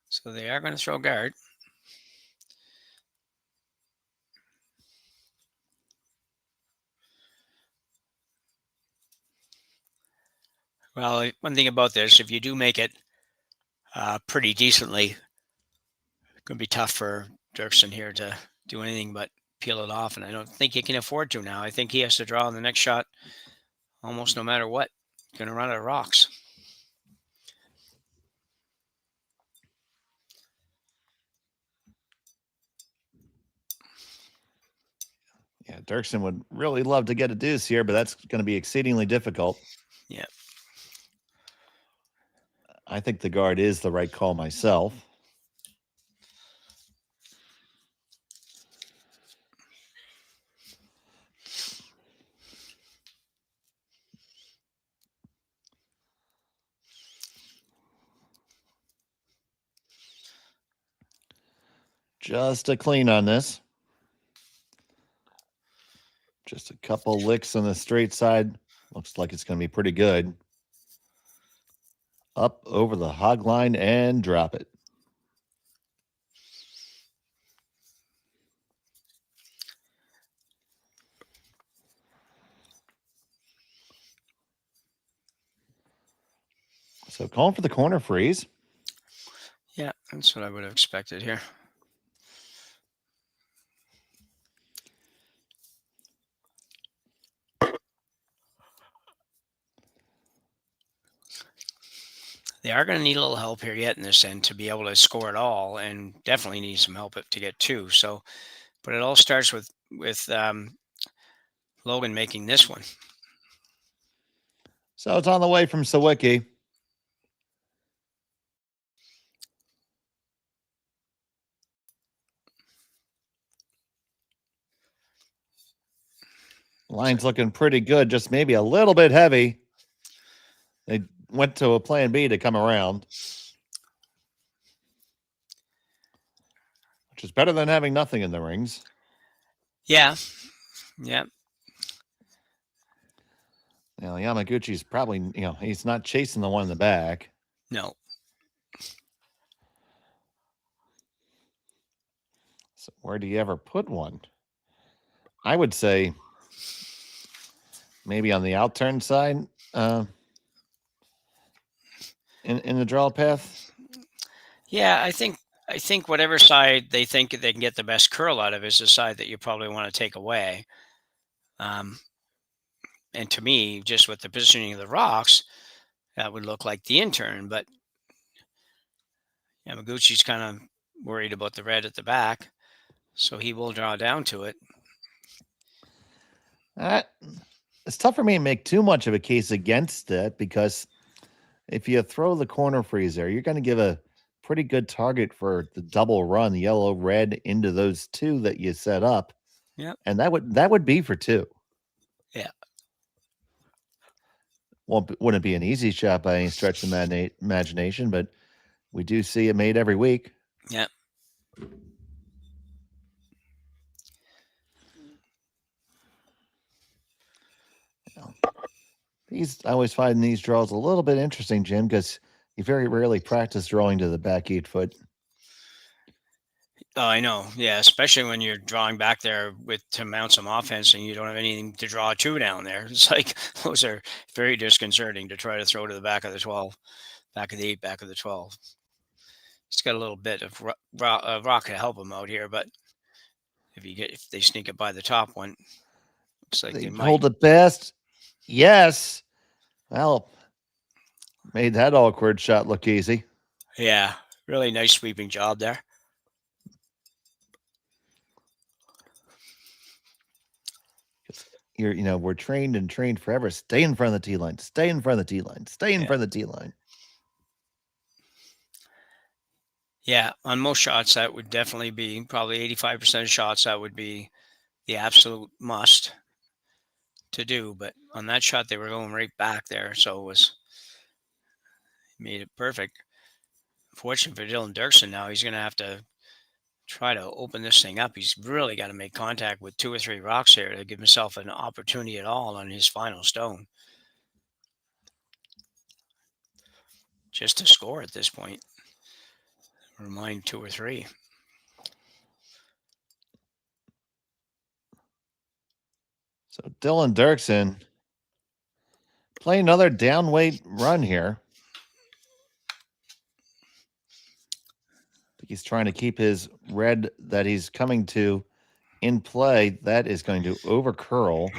So they are going to throw guard. Well, one thing about this, if you do make it pretty decently, it's going to be tough for Derksen here to do anything but peel it off, and I don't think he can afford to now. I think he has to draw on the next shot almost no matter what. He's going to run out of rocks. Yeah, Derksen would really love to get a deuce here, but that's going to be exceedingly difficult. Yeah. I think the guard is the right call myself. Just a clean on this. Just a couple licks on the straight side. Looks like it's going to be pretty good. Up over the hog line and drop it. So calling for the corner freeze. Yeah, that's what I would have expected here. They are going to need a little help here yet in this end to be able to score it all, and definitely need some help to get 2. So, but it all starts with Logan making this one. So it's on the way from Sawicki. Line's looking pretty good, just maybe a little bit heavy. They went to a plan B to come around, which is better than having nothing in the rings. Yeah. Yeah. Now, Yamaguchi's probably, he's not chasing the one in the back. No. So where do you ever put one? I would say maybe on the outturn side in the draw path. Yeah, I think whatever side they think they can get the best curl out of is the side that you probably want to take away. And to me, just with the positioning of the rocks, that would look like the intern. But Yamaguchi's kind of worried about the red at the back, so he will draw down to it. it's tough for me to make too much of a case against it because if you throw the corner freeze there, you're going to give a pretty good target for the double run, yellow, red into those two that you set up. Yep. And that would be for two. Yeah. Wouldn't be an easy shot by any stretch of the imagination, but we do see it made every week. Yeah. I always find these draws a little bit interesting, Jim, because you very rarely practice drawing to the back 8 foot. Oh, I know. Yeah, especially when you're drawing back there to mount some offense and you don't have anything to draw to down there. It's like those are very disconcerting to try to throw to the back of the 12, back of the 8, back of the 12. It's got a little bit of rock to help them out here, but if they sneak it by the top one, looks like they might hold it best. Yes. Well, made that awkward shot look easy. Yeah, really nice sweeping job there. We're trained forever. Stay in front of the tee line. Stay in front of the tee line. Stay in front of the tee line. Yeah, on most shots, that would definitely be probably 85% of shots. That would be the absolute must to do. But on that shot, they were going right back there, so made it perfect. Fortunately for Dylan Derksen, now he's going to have to try to open this thing up. He's really got to make contact with 2 or 3 rocks here to give himself an opportunity at all on his final stone. Just to score at this point. Remind 2 or 3. So Dylan Derksen playing another downweight run here. He's trying to keep his red that he's coming to in play. That is going to over curl.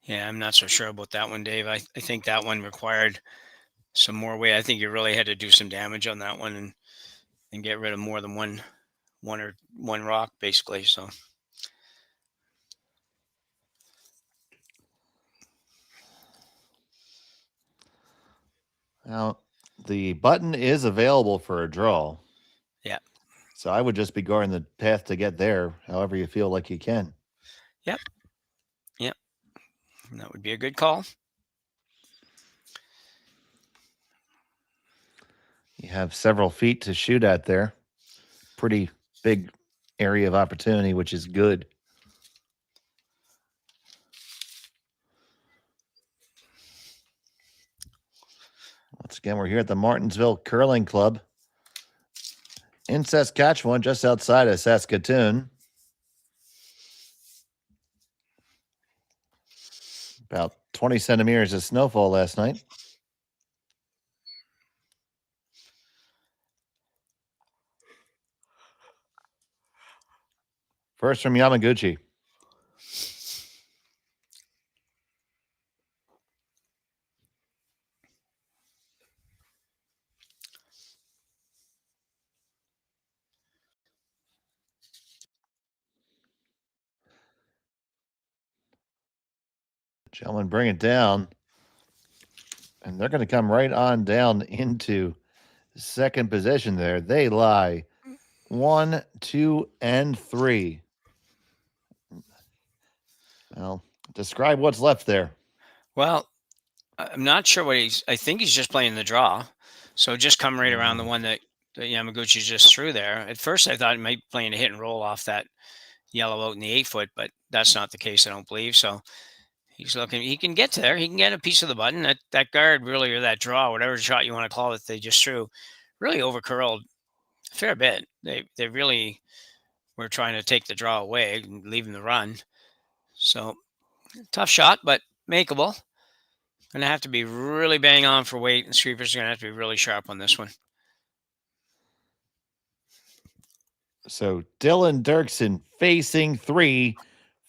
Yeah, I'm not so sure about that one, Dave. I think that one required some more weight. I think you really had to do some damage on that one and get rid of more than one rock, basically. So. Now, the button is available for a draw. Yeah. So I would just be guarding the path to get there, however you feel like you can. Yep. Yep. And that would be a good call. You have several feet to shoot at there. Pretty big area of opportunity, which is good. Once again, we're here at the Martensville Curling Club in Saskatchewan, just outside of Saskatoon. About 20 centimeters of snowfall last night. First from Yamaguchi. Gentlemen, bring it down. And they're going to come right on down into second position there. They lie 1, 2, and 3. Well, describe what's left there. Well, I'm not sure what I think he's just playing the draw. So just come right around the one that Yamaguchi just threw there. At first, I thought he might be playing a hit and roll off that yellow out in the 8 foot, but that's not the case, I don't believe. So he's looking, he can get to there. He can get a piece of the button. That guard really, or that draw, whatever shot you want to call it, they just threw, really overcurled a fair bit. They really were trying to take the draw away and leave him the run. So tough shot, but makeable. Going to have to be really bang on for weight, and sweepers are going to have to be really sharp on this one. So Dylan Derksen facing 3.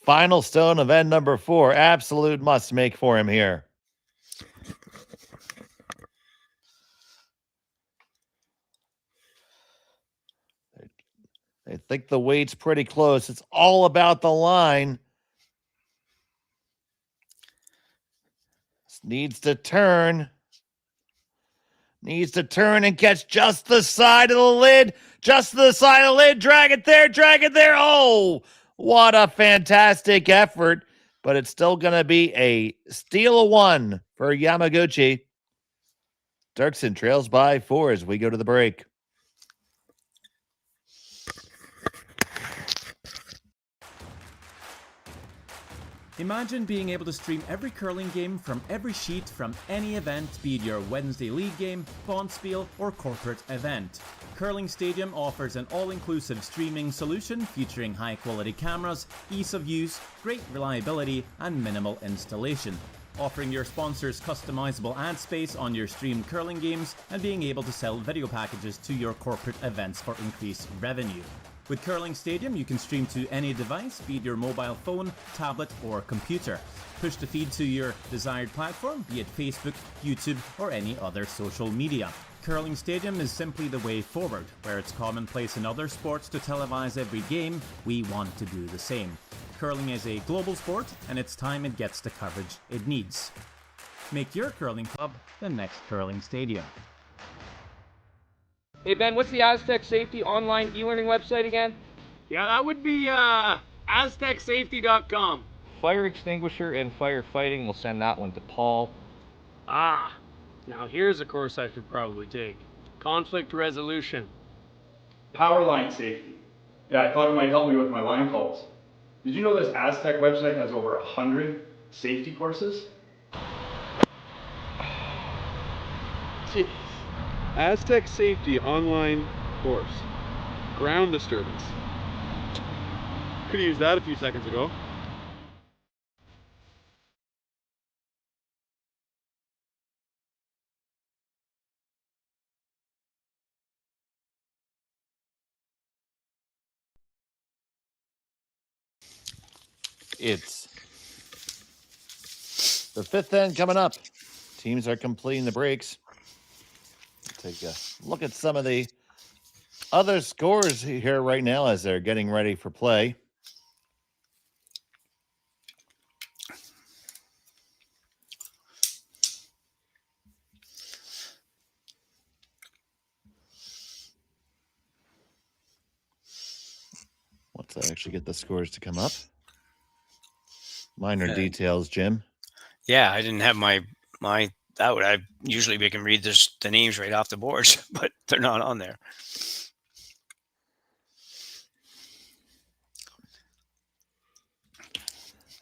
Final stone of end number 4. Absolute must make for him here. I think the weight's pretty close. It's all about the line. Needs to turn. Needs to turn and catch just the side of the lid. Just the side of the lid. Drag it there. Drag it there. Oh, what a fantastic effort. But it's still going to be a steal of one for Yamaguchi. Derksen trails by 4 as we go to the break. Imagine being able to stream every curling game from every sheet from any event, be it your Wednesday league game, bonspiel, or corporate event. Curling Stadium offers an all-inclusive streaming solution featuring high-quality cameras, ease of use, great reliability, and minimal installation. Offering your sponsors customizable ad space on your streamed curling games and being able to sell video packages to your corporate events for increased revenue. With Curling Stadium, you can stream to any device, be it your mobile phone, tablet, or computer. Push the feed to your desired platform, be it Facebook, YouTube, or any other social media. Curling Stadium is simply the way forward. Where it's commonplace in other sports to televise every game, we want to do the same. Curling is a global sport, and it's time it gets the coverage it needs. Make your curling club the next Curling Stadium. Hey Ben, what's the Aztec Safety online e-learning website again? Yeah, that would be aztecsafety.com. Fire extinguisher and firefighting, we'll send that one to Paul. Ah, now here's a course I should probably take. Conflict resolution. Power line safety. Yeah, I thought it might help me with my line calls. Did you know this Aztec website has over 100 safety courses? Jeez. Aztec Safety online course. Ground disturbance. Could have used that a few seconds ago. It's the 5th end coming up. Teams are completing the breaks. Take a look at some of the other scores here right now as they're getting ready for play. Once I actually get the scores to come up. Minor details, Jim. Yeah, I didn't have my out. I usually we can read the names right off the boards, but they're not on there.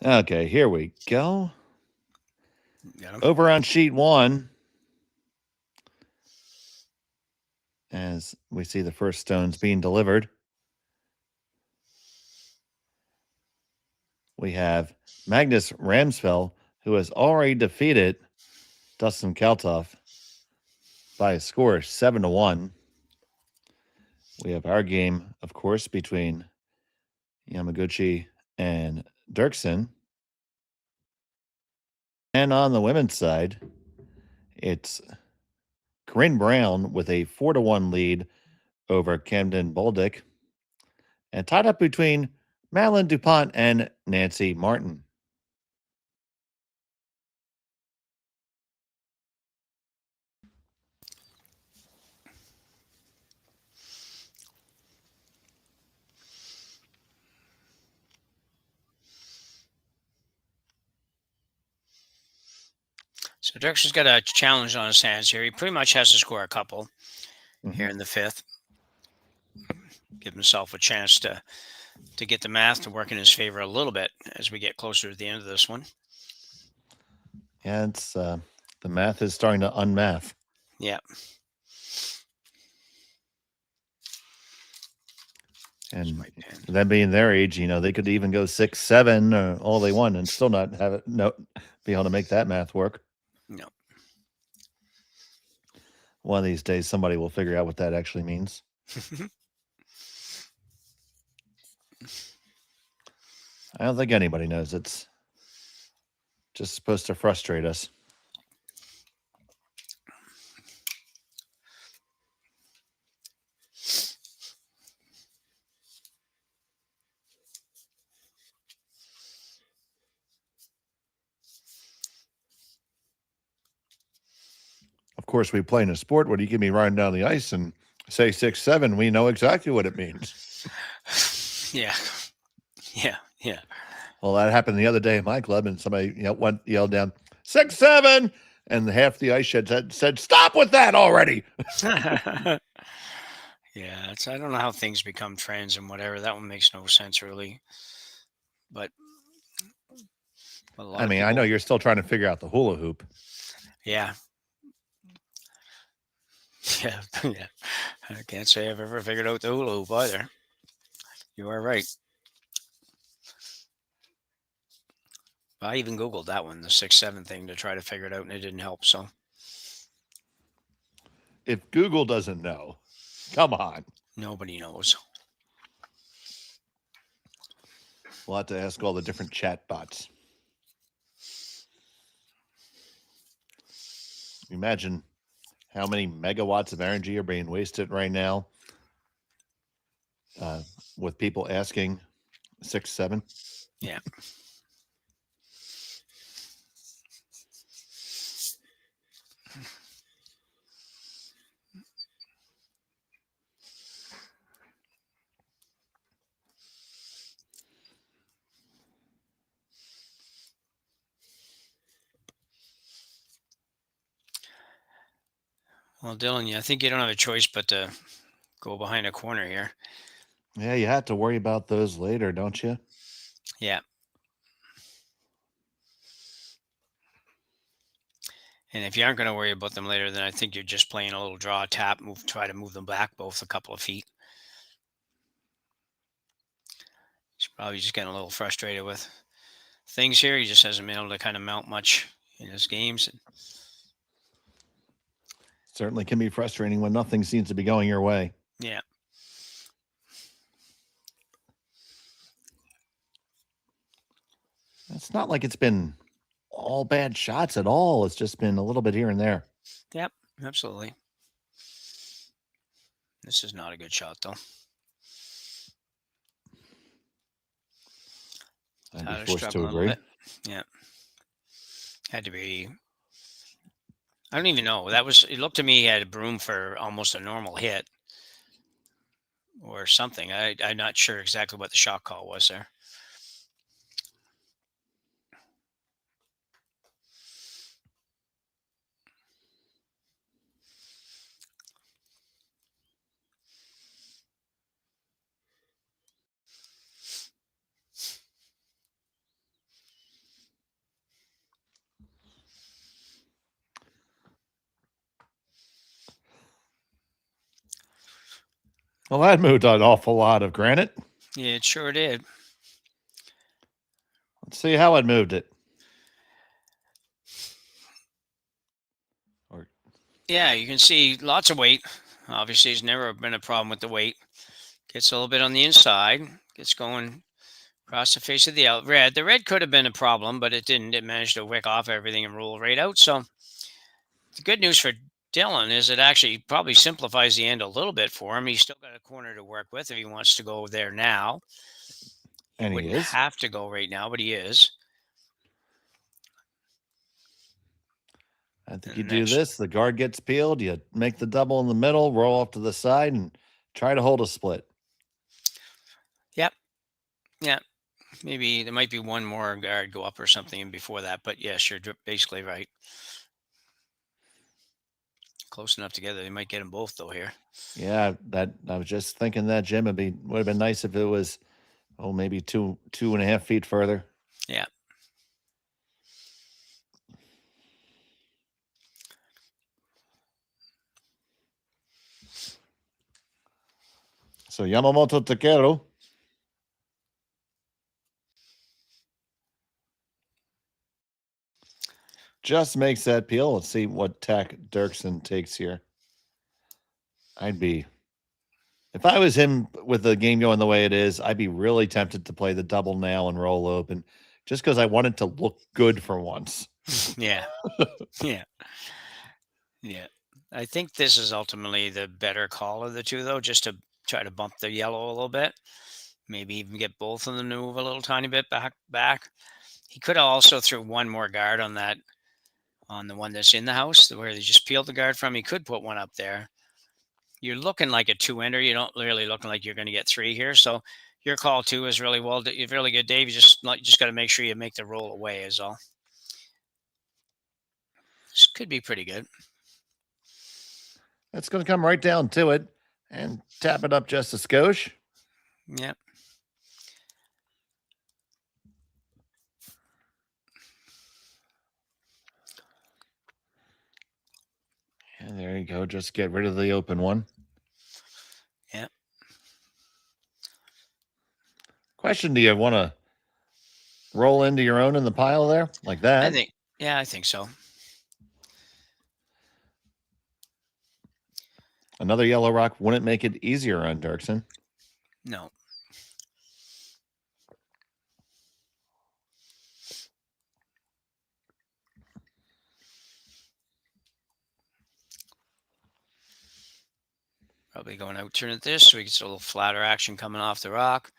Okay, here we go. Over on sheet 1, as we see the first stones being delivered, we have Magnus Ramsfell, who has already defeated Dustin Kaltoff by a score of 7-1. We have our game, of course, between Yamaguchi and Derksen. And on the women's side, it's Corinne Brown with a 4-1 lead over Camden Boldick. And tied up between Madeline DuPont and Nancy Martin. So Derksen's got a challenge on his hands here. He pretty much has to score a couple here in the 5th. Give himself a chance to get the math to work in his favor a little bit as we get closer to the end of this one. Yeah, it's the math is starting to unmath. Yeah. And them being their age, they could even go 6-7 all they want and still not have it be able to make that math work. No. One of these days, somebody will figure out what that actually means. I don't think anybody knows. It's just supposed to frustrate us. course, we play in a sport where you give me riding down the ice and say 6-7, we know exactly what it means. Yeah. Yeah. Yeah. Well, that happened the other day in my club, and somebody yelled down 6-7, and half the ice shed said, "Stop with that already." Yeah, I don't know how things become trends and whatever. That one makes no sense really. But a lot I of mean, I know you're still trying to figure out the hula hoop. Yeah. Yeah. Yeah. I can't say I've ever figured out the hula hoop either. You are right. I even Googled that one, the 6-7 thing, to try to figure it out, and it didn't help. So if Google doesn't know, come on. Nobody knows. We'll have to ask all the different chat bots. Imagine how many megawatts of energy are being wasted right now with people asking 6-7. Yeah. Well, Dylan, I think you don't have a choice but to go behind a corner here. Yeah, you have to worry about those later, don't you? Yeah. And if you aren't going to worry about them later, then I think you're just playing a little draw, tap, try to move them back both a couple of feet. He's probably just getting a little frustrated with things here. He just hasn't been able to kind of mount much in his games. Certainly can be frustrating when nothing seems to be going your way. Yeah. It's not like it's been all bad shots at all. It's just been a little bit here and there. Yep, absolutely. This is not a good shot, though. I'd be forced to agree. Yeah. Had to be. I don't even know. It looked to me he had room for almost a normal hit or something. I'm not sure exactly what the shot call was there. Well, that moved an awful lot of granite. Yeah, it sure did. Let's see how it moved it. Yeah, you can see lots of weight. Obviously, there's never been a problem with the weight. Gets a little bit on the inside. Gets going across the face of the red. The red could have been a problem, but it didn't. It managed to wick off everything and roll right out. So the good news for Dylan is it actually probably simplifies the end a little bit for him. He's still got a corner to work with if he wants to go there now. And he wouldn't is. have to go right now, but he is. I think you do this, the guard gets peeled, you make the double in the middle, roll off to the side, and try to hold a split. Yep. Yeah. Maybe there might be one more guard go up or something before that, but yes, you're basically right. Close enough together. They might get them both though here. Yeah, I was just thinking that, Jim. Would have been nice if it was, maybe 2.5 feet further. Yeah. So Yamamoto Takeru. Just makes that peel. Let's see what tack Derksen takes here. If I was him with the game going the way it is, I'd be really tempted to play the double now and roll open just because I want it to look good for once. Yeah. Yeah. Yeah. I think this is ultimately the better call of the two, though, just to try to bump the yellow a little bit. Maybe even get both of them to move a little tiny bit back. He could have also threw one more guard on that on the one that's in the house, where they just peeled the guard from. You could put one up there. You're looking like a 2-ender. You don't really looking like you're going to get 3 here. So your call too is really really good, Dave. You just got to make sure you make the roll away is all. This could be pretty good. It's going to come right down to it and tap it up just a skosh. Yep. And there you go. Just get rid of the open one. Yep. Question, do you want to roll into your own in the pile there like that? I think so. Another yellow rock wouldn't make it easier on Derksen. No. Probably going out turn at this so we get a little flatter action coming off the rock.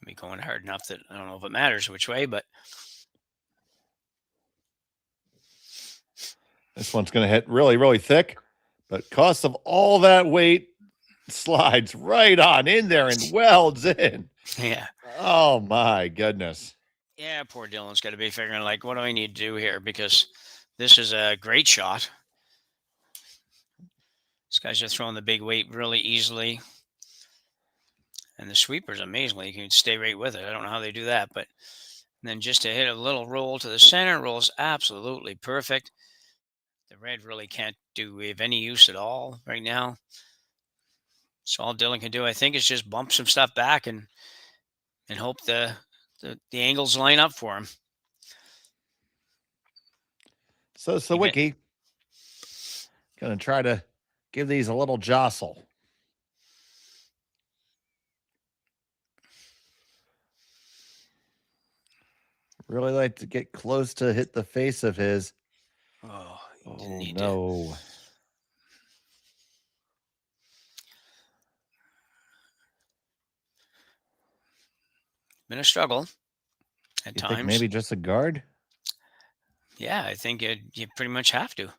Be going hard enough that I don't know if it matters which way, but this one's going to hit really, really thick, but cost of all that weight slides right on in there and welds in. Yeah. Oh my goodness. Yeah, poor Dylan's got to be figuring like, what do I need to do here? Because this is a great shot. This guy's just throwing the big weight really easily. And the sweeper's amazingly, you can stay right with it. I don't know how they do that, but then just to hit a little roll to the center, rolls absolutely perfect. The red really can't do have any use at all right now. So all Dylan can do, I think, is just bump some stuff back and hope the angles line up for him. So Sawicki going to try to give these a little jostle. Really like to get close to hit the face of his. Oh no. Been a struggle at You times. think maybe just a guard? Yeah, I think you pretty much have to.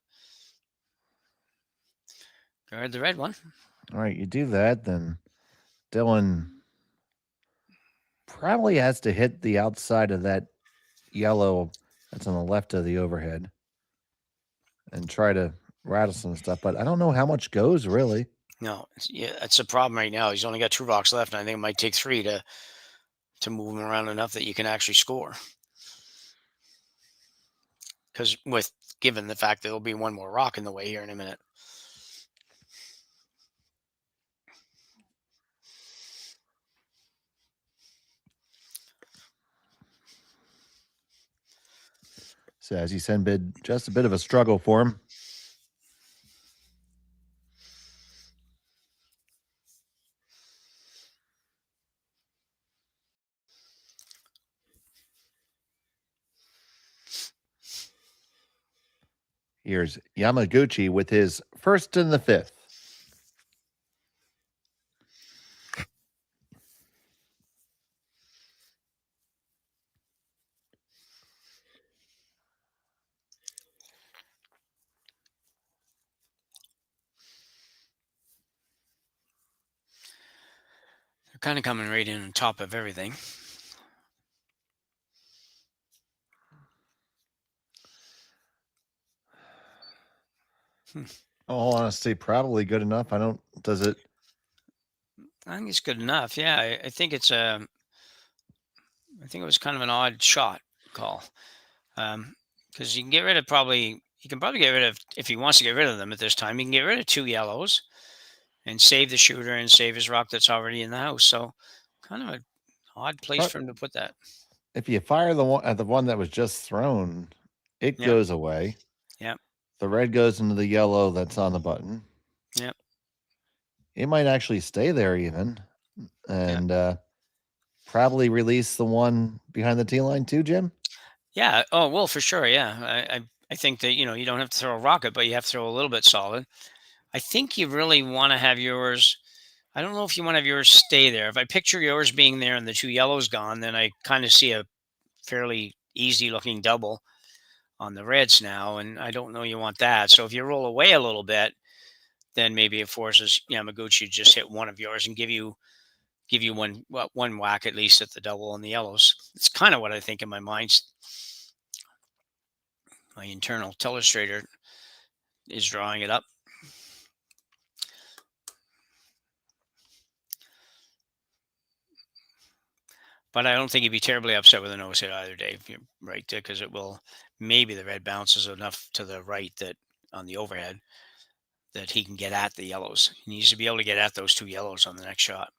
Guard the red one. All right, you do that, then Dylan probably has to hit the outside of that yellow that's on the left of the overhead and try to rattle some stuff, but I don't know how much goes really. No, that's a problem right now. He's only got 2 rocks left, and I think it might take 3 to move him around enough that you can actually score. Because given the fact that there'll be one more rock in the way here in a minute. So as you said, just a bit of a struggle for him. Here's Yamaguchi with his first in the 5th. They're kind of coming right in on top of everything. All honesty, probably good enough. Does it? I think it's good enough. Yeah, I think it's I think it was kind of an odd shot call. Because you can probably get rid of, if he wants to get rid of them at this time, he can get rid of 2 yellows and save the shooter and save his rock that's already in the house. So kind of an odd place for him to put that. If you fire the one that was just thrown, it goes away. Yep. The red goes into the yellow that's on the button. Yep. It might actually stay there even. And probably release the one behind the tee line too, Jim? Yeah. Oh, well, for sure. Yeah. I think that, you don't have to throw a rocket, but you have to throw a little bit solid. I think you really want to have yours. I don't know if you want to have yours stay there. If I picture yours being there and the 2 yellows gone, then I kind of see a fairly easy looking double. on the reds now, and I don't know you want that. So if you roll away a little bit, then maybe it forces Yamaguchi to just hit one of yours and give you one whack at least at the double on the yellows. It's kind of what I think in my mind. My internal telestrator is drawing it up. But I don't think he'd be terribly upset with a nose hit either, Dave. You're right, because it will, maybe the red bounces enough to the right that on the overhead that he can get at the yellows. He needs to be able to get at those two yellows on the next shot.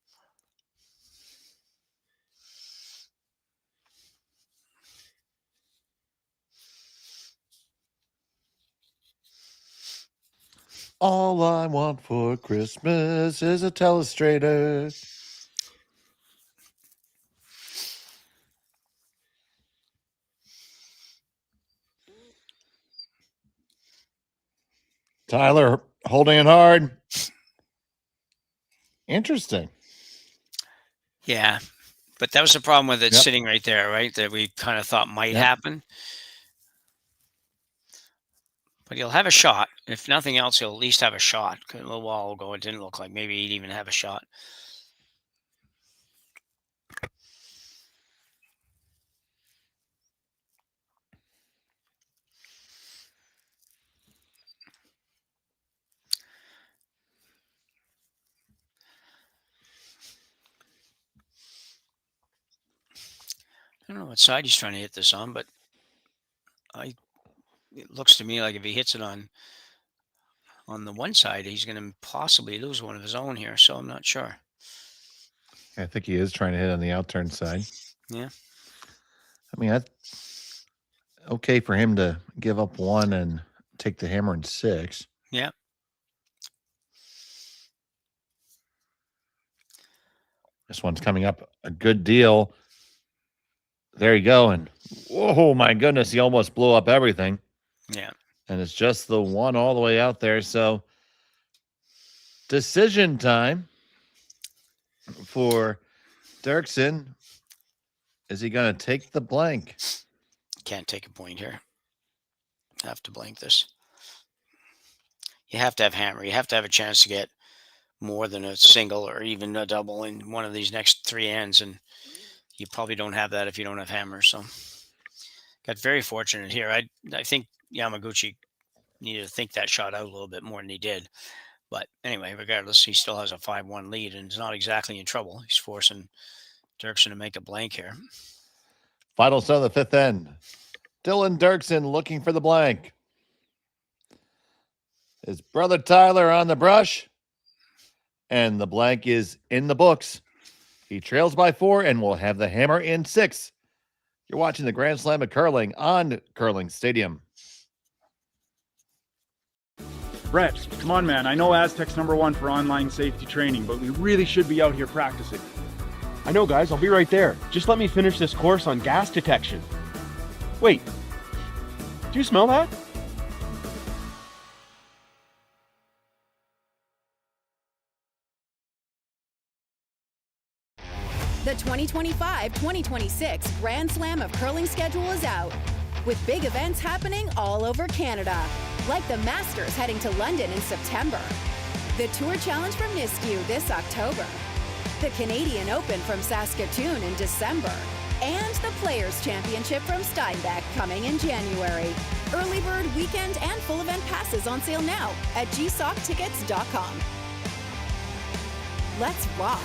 All I want for Christmas is a telestrator. Tyler holding it hard. Interesting. Yeah, but that was the problem with it sitting right there, right? That we kind of thought might happen. But he'll have a shot. If nothing else, he'll at least have a shot. A little while ago, it didn't look like maybe he'd even have a shot. I don't know what side he's trying to hit this on, but it looks to me like if he hits it on the one side, he's going to possibly lose one of his own here. So I'm not sure. I think he is trying to hit on the outturn side. Yeah. I mean, that's okay for him to give up one and take the hammer in 6. Yeah. This one's coming up a good deal. There you go. And oh my goodness, he almost blew up everything. Yeah. And it's just the one all the way out there. So decision time for Derksen. Is he going to take the blank? Can't take a point here. Have to blank this. You have to have hammer. You have to have a chance to get more than a single or even a double in one of these next 3 ends. And you probably don't have that if you don't have hammer. So got very fortunate here. I think Yamaguchi needed to think that shot out a little bit more than he did. But anyway, regardless, he still has a 5-1 lead and is not exactly in trouble. He's forcing Derksen to make a blank here. Final set of the 5th end. Dylan Derksen looking for the blank. His brother Tyler on the brush. And the blank is in the books. He trails by 4 and will have the hammer in 6. You're watching the Grand Slam of Curling on Curling Stadium. Brett, come on, man. I know Aztec's #1 for online safety training, but we really should be out here practicing. I know, guys. I'll be right there. Just let me finish this course on gas detection. Wait. Do you smell that? The 2025-2026 Grand Slam of Curling schedule is out, with big events happening all over Canada, like the Masters heading to London in September, the Tour Challenge from Nisku this October, the Canadian Open from Saskatoon in December, and the Players' Championship from Steinbeck coming in January. Early bird weekend and full event passes on sale now at gsoctickets.com. Let's rock!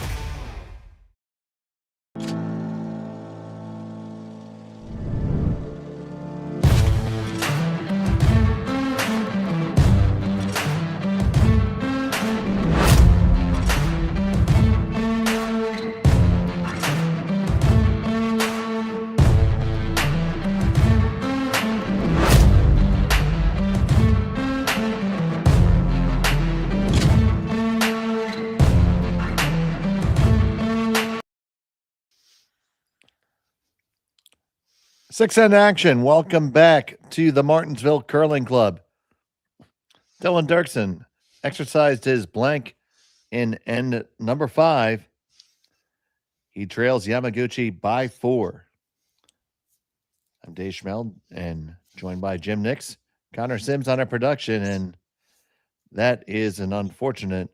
Six end action. Welcome back to the Martensville Curling Club. Dylan Derksen exercised his blank in end number 5. He trails Yamaguchi by 4. I'm Dave Schmeld, and Joined by Jim Nix, Connor Sims on our production, and that is an unfortunate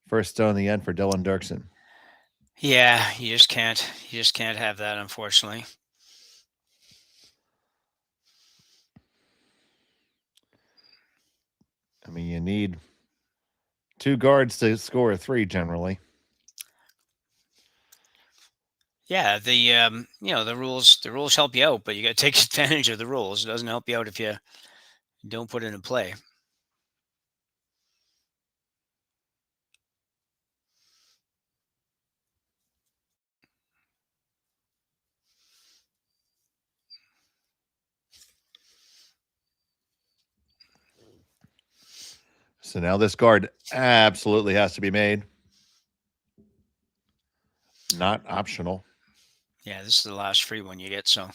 first stone in the end for Dylan Derksen. Yeah, you just can't have that, unfortunately. I mean, you need 2 guards to score a 3 generally. Yeah, the the rules help you out, but you got to take advantage of the rules. It doesn't help you out if you don't put it in play. So now this guard absolutely has to be made. Not optional. Yeah, this is the last free one you get, so.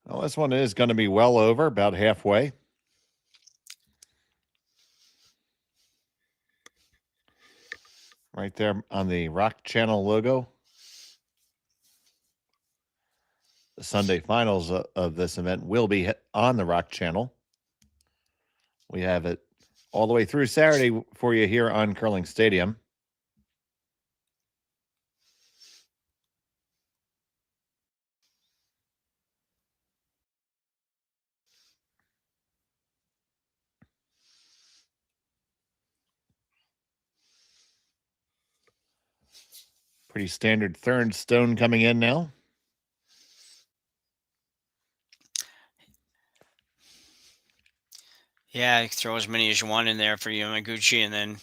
Well, this one is going to be well over, about halfway. Right there on the Rock Channel logo. The Sunday finals of this event will be on the Rock Channel. We have it all the way through Saturday for you here on Curling Stadium. Pretty standard third stone coming in now. Yeah, throw as many as you want in there for Yamaguchi, and then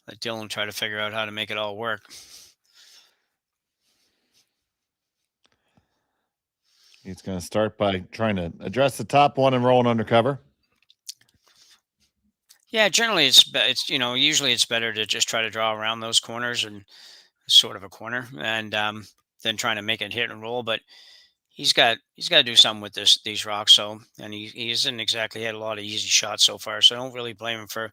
let Dylan try to figure out how to make it all work. He's going to start by trying to address the top one and rolling undercover. Yeah, generally it's usually it's better to just try to draw around those corners and sort of a corner, and then trying to make it hit and roll. But he's got to do something with these rocks. So, and he hasn't exactly had a lot of easy shots so far. So I don't really blame him for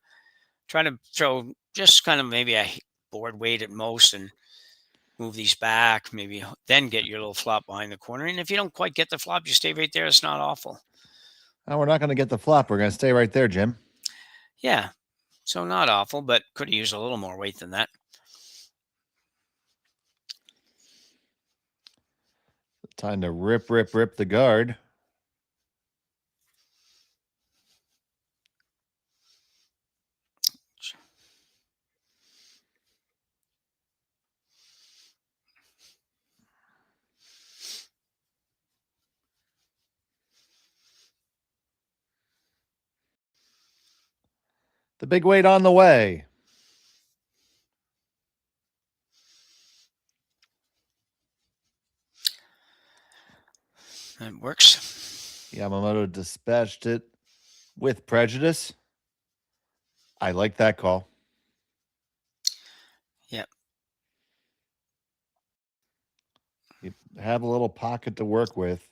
trying to throw just kind of maybe a board weight at most and move these back, maybe then get your little flop behind the corner. And if you don't quite get the flop, you stay right there. It's not awful. Oh, we're not going to get the flop. We're going to stay right there, Jim. Yeah. So not awful, but could have used a little more weight than that. Time to rip the guard. The big weight on the way. That works. Yamamoto dispatched it with prejudice. I like that call. Yep. You have a little pocket to work with.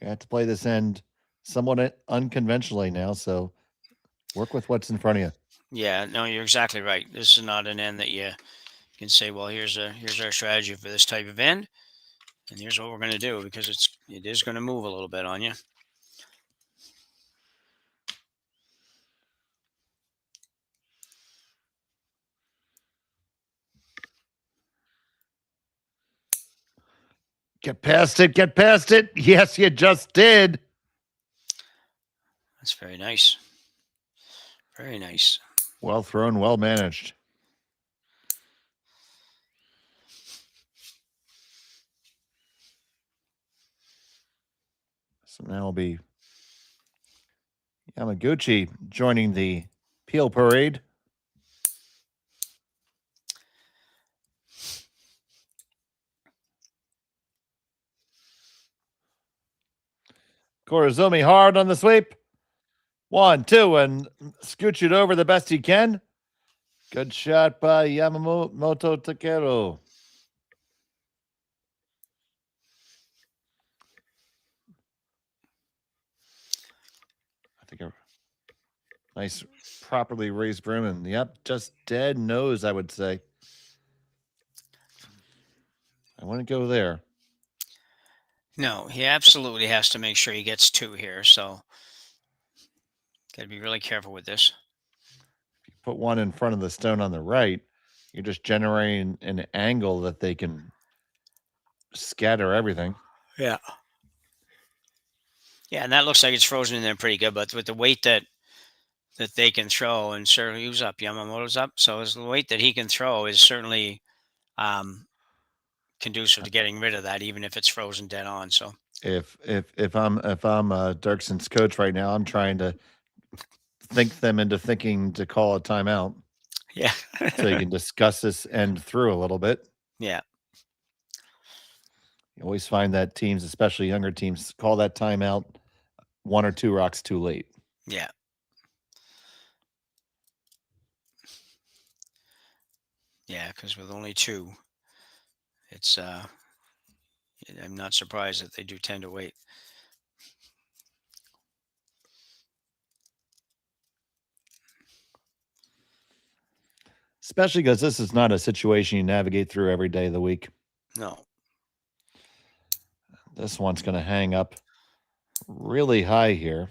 You have to play this end somewhat unconventionally now, so work with what's in front of you. Yeah, no, you're exactly right. This is not an end that you can say, well, here's our strategy for this type of end, and here's what we're going to do, because it is going to move a little bit on you. Get past it. Get past it. Yes, you just did. That's very nice. Very nice. Well thrown, well managed. So now will be Yamaguchi joining the Peel Parade. Korizumi hard on the sweep. 1, 2, and scooch it over the best he can. Good shot by Yamamoto Takeru. Nice, properly raised brim, and yep, just dead nose, I would say. I wouldn't go there. No, he absolutely has to make sure he gets 2 here. So got to be really careful with this. If you put one in front of the stone on the right, you're just generating an angle that they can scatter everything. Yeah. Yeah, and that looks like it's frozen in there pretty good. But with the weight that they can throw, and certainly who's up? Yamamoto's up. So the weight that he can throw is certainly conducive to getting rid of that, even if it's frozen dead on. So if I'm Derksen's coach right now, I'm trying to think them into thinking to call a timeout. Yeah. So you can discuss this end through a little bit. Yeah. You always find that teams, especially younger teams, call that timeout 1 or 2 rocks too late. Yeah. Yeah, because with only 2, it's I'm not surprised that they do tend to wait. Especially because this is not a situation you navigate through every day of the week. No. This one's going to hang up really high here.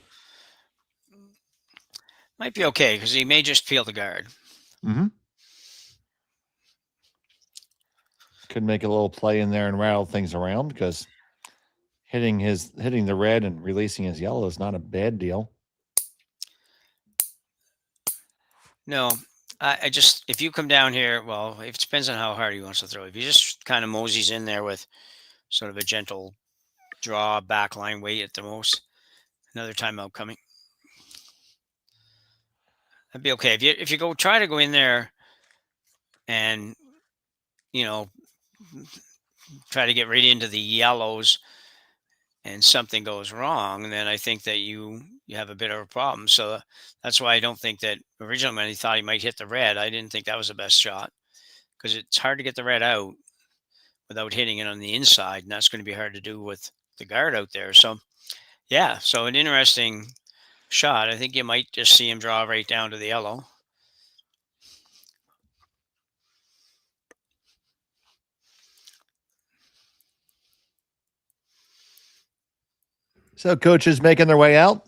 Might be okay because he may just peel the guard. Mm-hmm. Could make a little play in there and rattle things around because hitting the red and releasing his yellow is not a bad deal. No, I just, if you come down here, well, it depends on how hard he wants to throw. If you just kind of moseys in there with sort of a gentle draw, backline weight at the most, another timeout coming. That'd be okay. If you go try to go in there and, try to get right into the yellows and something goes wrong, then I think that you have a bit of a problem. So that's why I don't think that originally when he thought he might hit the red, I didn't think that was the best shot because it's hard to get the red out without hitting it on the inside. And that's going to be hard to do with the guard out there. So yeah, so an interesting shot. I think you might just see him draw right down to the yellow. So coaches making their way out.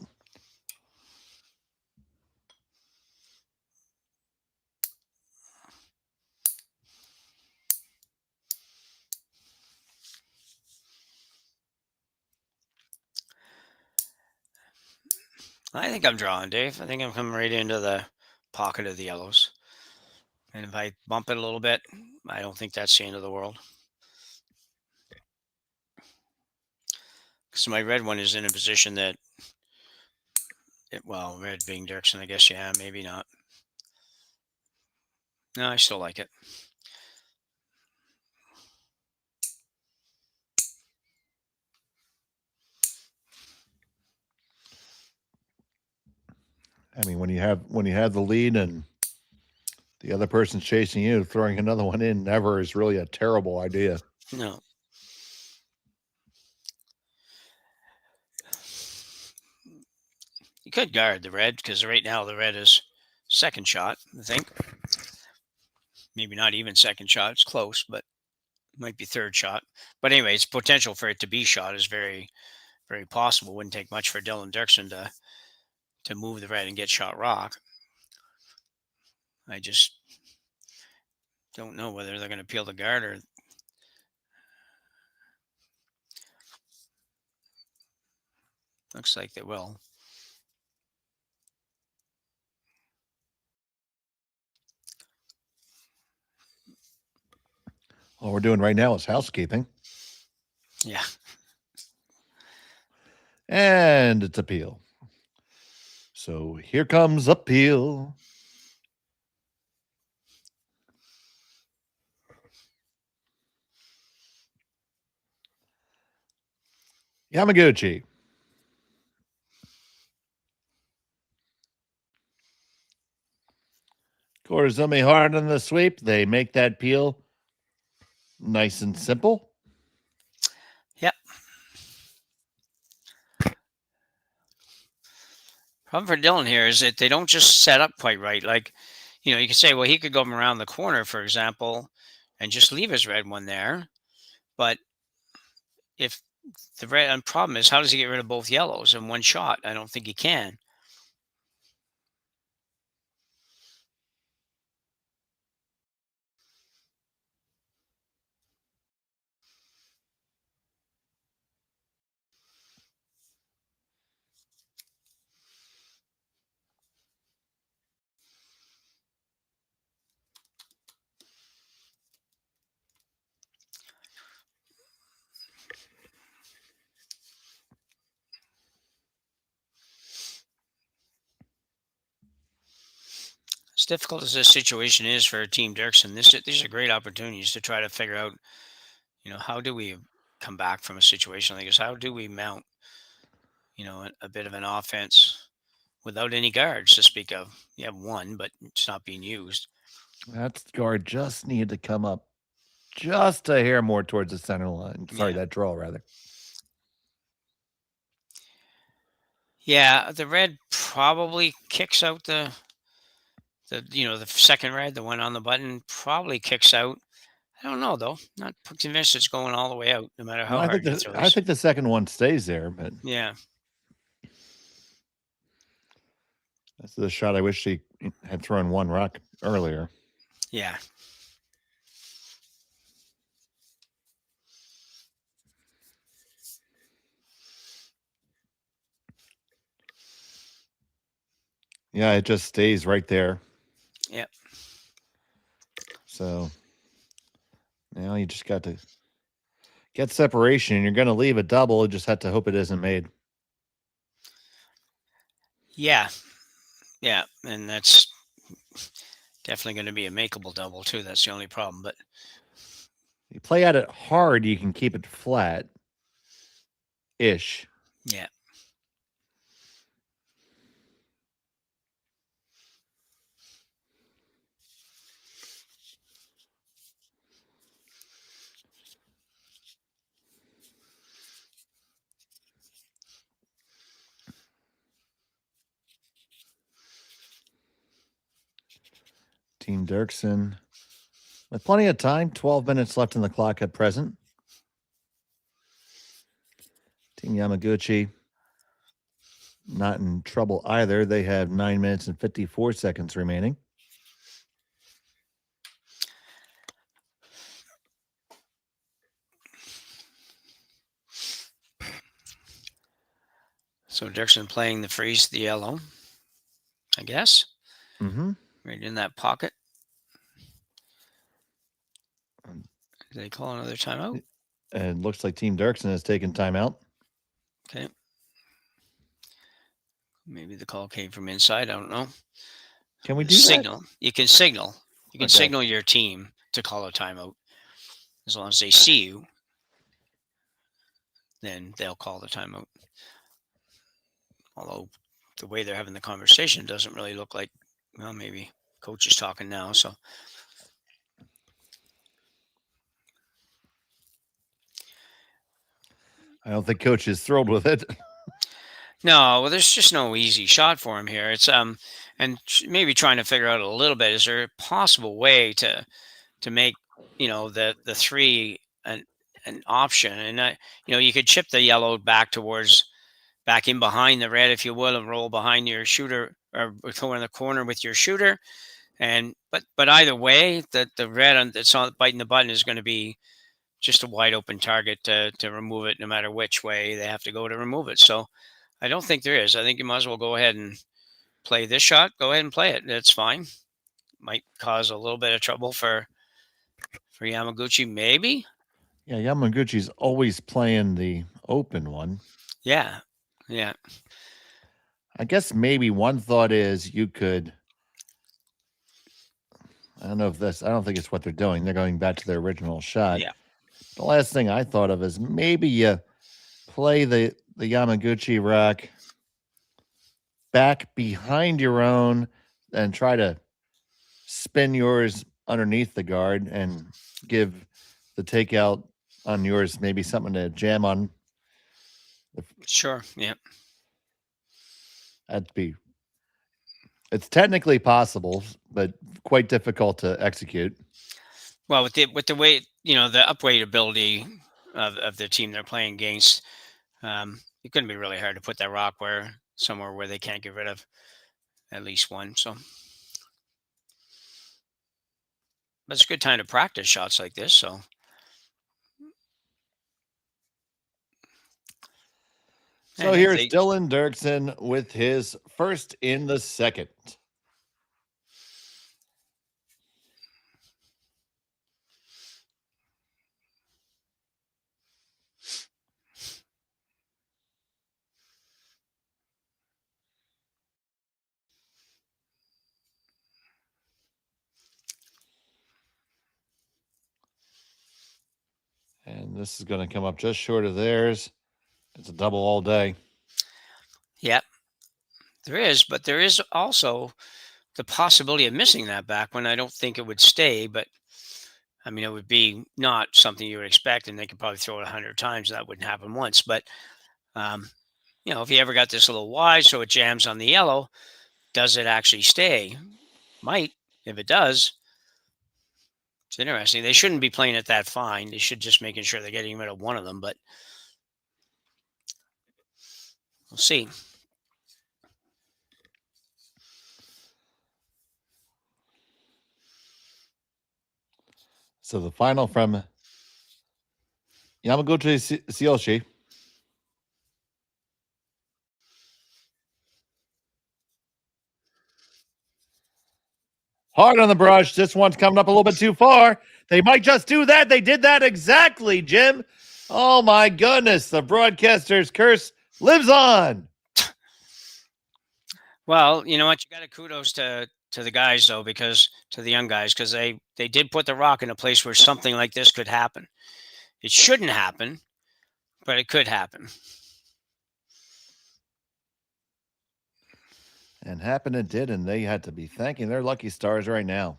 I think I'm drawing, Dave. I think I'm coming right into the pocket of the yellows. And if I bump it a little bit, I don't think that's the end of the world. Because my red one is in a position that, red being Derksen, I guess, yeah, maybe not. No, I still like it. I mean, when you have the lead and the other person's chasing you, throwing another one in never is really a terrible idea. No. You could guard the red because right now the red is second shot, I think. Maybe not even second shot. It's close, but it might be third shot. But anyway, its potential for it to be shot is very, very possible. Wouldn't take much for Dylan Derksen to move the red and get shot rock. I just don't know whether they're going to peel the guard or looks like they will. All we're doing right now is housekeeping. Yeah. And it's appeal. So here comes appeal. Yamaguchi. Karuizawa hard on the sweep. They make that peel nice and simple. Yep. Problem for Dylan here is that they don't just set up quite right. Like, you can say, well, he could go around the corner, for example, and just leave his red one there. But if the red problem is, how does he get rid of both yellows in one shot? I don't think he can. As difficult as this situation is for Team Derksen, these are great opportunities to try to figure out, how do we come back from a situation like this? How do we mount, a bit of an offense without any guards to speak of? You have one, but it's not being used. That guard just needed to come up just a hair more towards the center line. Sorry, that draw, rather. Yeah, the red probably kicks out the second red, the one on the button, probably kicks out. I don't know, though. Not convinced it's going all the way out, no matter how hard he throws. I think the second one stays there, but yeah. That's the shot I wish he had thrown one rock earlier. Yeah. Yeah, it just stays right there. Yep. So now you just got to get separation. You're going to leave a double. You just have to hope it isn't made. Yeah. Yeah. And that's definitely going to be a makeable double, too. That's the only problem. But you play at it hard, you can keep it flat-ish. Yeah. Team Derksen with plenty of time, 12 minutes left in the clock at present. Team Yamaguchi not in trouble either. They have 9 minutes and 54 seconds remaining. So Derksen playing the freeze, the yellow, I guess. Mm-hmm. Right in that pocket. Did they call another timeout? And it looks like Team Derksen has taken timeout. Okay. Maybe the call came from inside. I don't know. Can we do signal? That? You can signal. You can signal your team to call a timeout. As long as they see you, then they'll call the timeout. Although the way they're having the conversation doesn't really look like, well, maybe coach is talking now. So I don't think coach is thrilled with it. No, well, there's just no easy shot for him here. It's and maybe trying to figure out a little bit, is there a possible way to make, the three an option? And you could chip the yellow back in behind the red, if you will, and roll behind your shooter, or go in the corner with your shooter. And but either way, the red that's on biting the button is going to be just a wide open target to remove it, no matter which way they have to go to remove it. So I don't think there is. I think you might as well go ahead and play this shot. Go ahead and play it. That's fine. Might cause a little bit of trouble for Yamaguchi, maybe. Yeah, Yamaguchi's always playing the open one. Yeah. Yeah. I guess maybe one thought is you could. I don't think it's what they're doing. They're going back to their original shot. Yeah. The last thing I thought of is maybe you play the Yamaguchi rock back behind your own and try to spin yours underneath the guard and give the takeout on yours maybe something to jam on. Sure. Yeah. That'd be It's technically possible, but quite difficult to execute. Well, with the weight, the upweight ability of the team they're playing against, it's going to be really hard to put that rock somewhere where they can't get rid of at least one. So, but it's a good time to practice shots like this. So, so here's Dylan Derksen with his first in the second. And this is going to come up just short of theirs. It's a double all day. Yep, there is, but there is also the possibility of missing that back when I don't think it would stay. But I mean, it would be not something you would expect, and they could probably throw it 100 times. That wouldn't happen once. But if you ever got this a little wide, so it jams on the yellow, does it actually stay? Might. If it does, it's interesting. They shouldn't be playing it that fine. They should just making sure they're getting rid of one of them. But we'll see. So the final from Yamaguchi Tsuyoshi. Hard on the brush. This one's coming up a little bit too far. They might just do that. They did that exactly, Jim. Oh, my goodness. The broadcaster's curse lives on. Well, you know what? You got to kudos to the guys, though, to the young guys, because they did put the rock in a place where something like this could happen. It shouldn't happen, but it could happen. And happen it did, and they had to be thanking their lucky stars right now.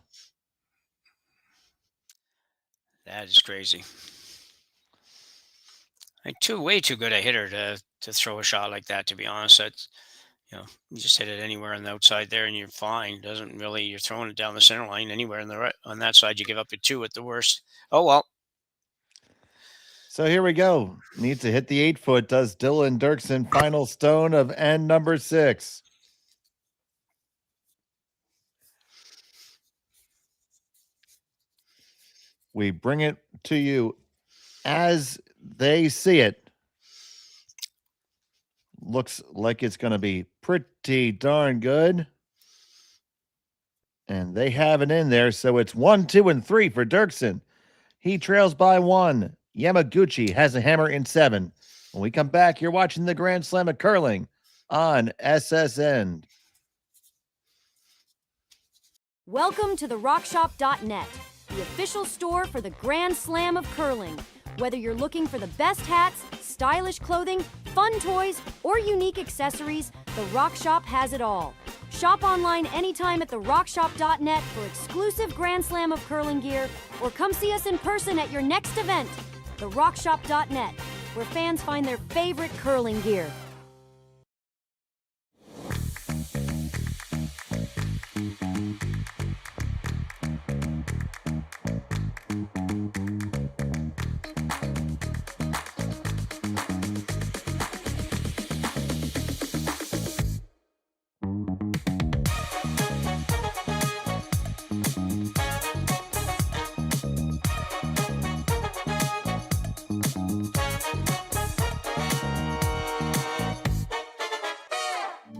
That is crazy. Way too good a hitter to throw a shot like that, to be honest. That's, you just hit it anywhere on the outside there and you're fine. You're throwing it down the center line anywhere on that side. You give up a 2 at the worst. Oh, well. So here we go. Needs to hit the 8-foot. Does Dylan Derksen, final stone of end number 6. We bring it to you as they see it. Looks like it's going to be pretty darn good. And they have it in there. So it's 1, 2, and 3 for Derksen. He trails by 1. Yamaguchi has a hammer in 7. When we come back, you're watching the Grand Slam of Curling on SSN. Welcome to the rockshop.net, the official store for the Grand Slam of Curling. Whether you're looking for the best hats, stylish clothing, fun toys, or unique accessories, the Rock Shop has it all. Shop online anytime at therockshop.net for exclusive Grand Slam of Curling gear, or come see us in person at your next event. Therockshop.net, where fans find their favorite curling gear.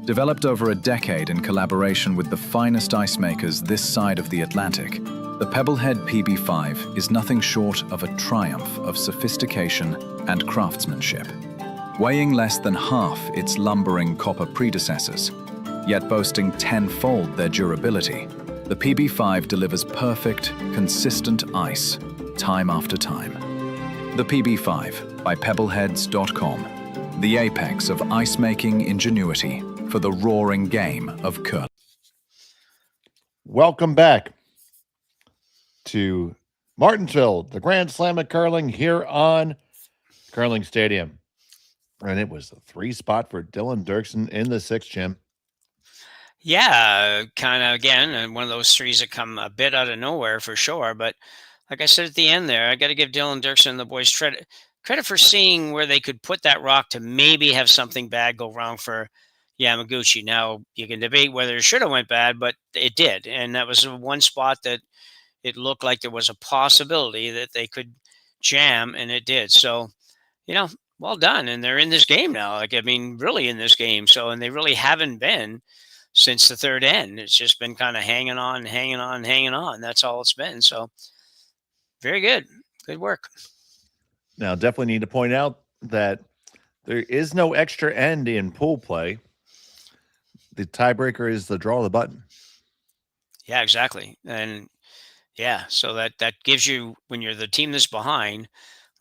Developed over a decade in collaboration with the finest ice makers this side of the Atlantic, the Pebblehead PB5 is nothing short of a triumph of sophistication and craftsmanship. Weighing less than half its lumbering copper predecessors, yet boasting 10-fold their durability, the PB5 delivers perfect, consistent ice, time after time. The PB5 by Pebbleheads.com, the apex of ice-making ingenuity for the roaring game of curling. Welcome back to Martensville, the Grand Slam of Curling here on Curling Stadium. And it was a 3 spot for Dylan Derksen in the 6th, Jim. Yeah, kind of again, and one of those threes that come a bit out of nowhere for sure. But like I said at the end there, I got to give Dylan Derksen and the boys credit for seeing where they could put that rock to maybe have something bad go wrong for Yamaguchi. Now you can debate whether it should have went bad, but it did, and that was the one spot that it looked like there was a possibility that they could jam, and it did. So, well done. And they're in this game now. Like, I mean, really in this game. So, and they really haven't been since the third end. It's just been kind of hanging on, hanging on, hanging on. That's all it's been. So, very good. Good work. Now, definitely need to point out that there is no extra end in pool play. The tiebreaker is the draw of the button. Yeah, exactly. And yeah, so that gives you, when you're the team that's behind,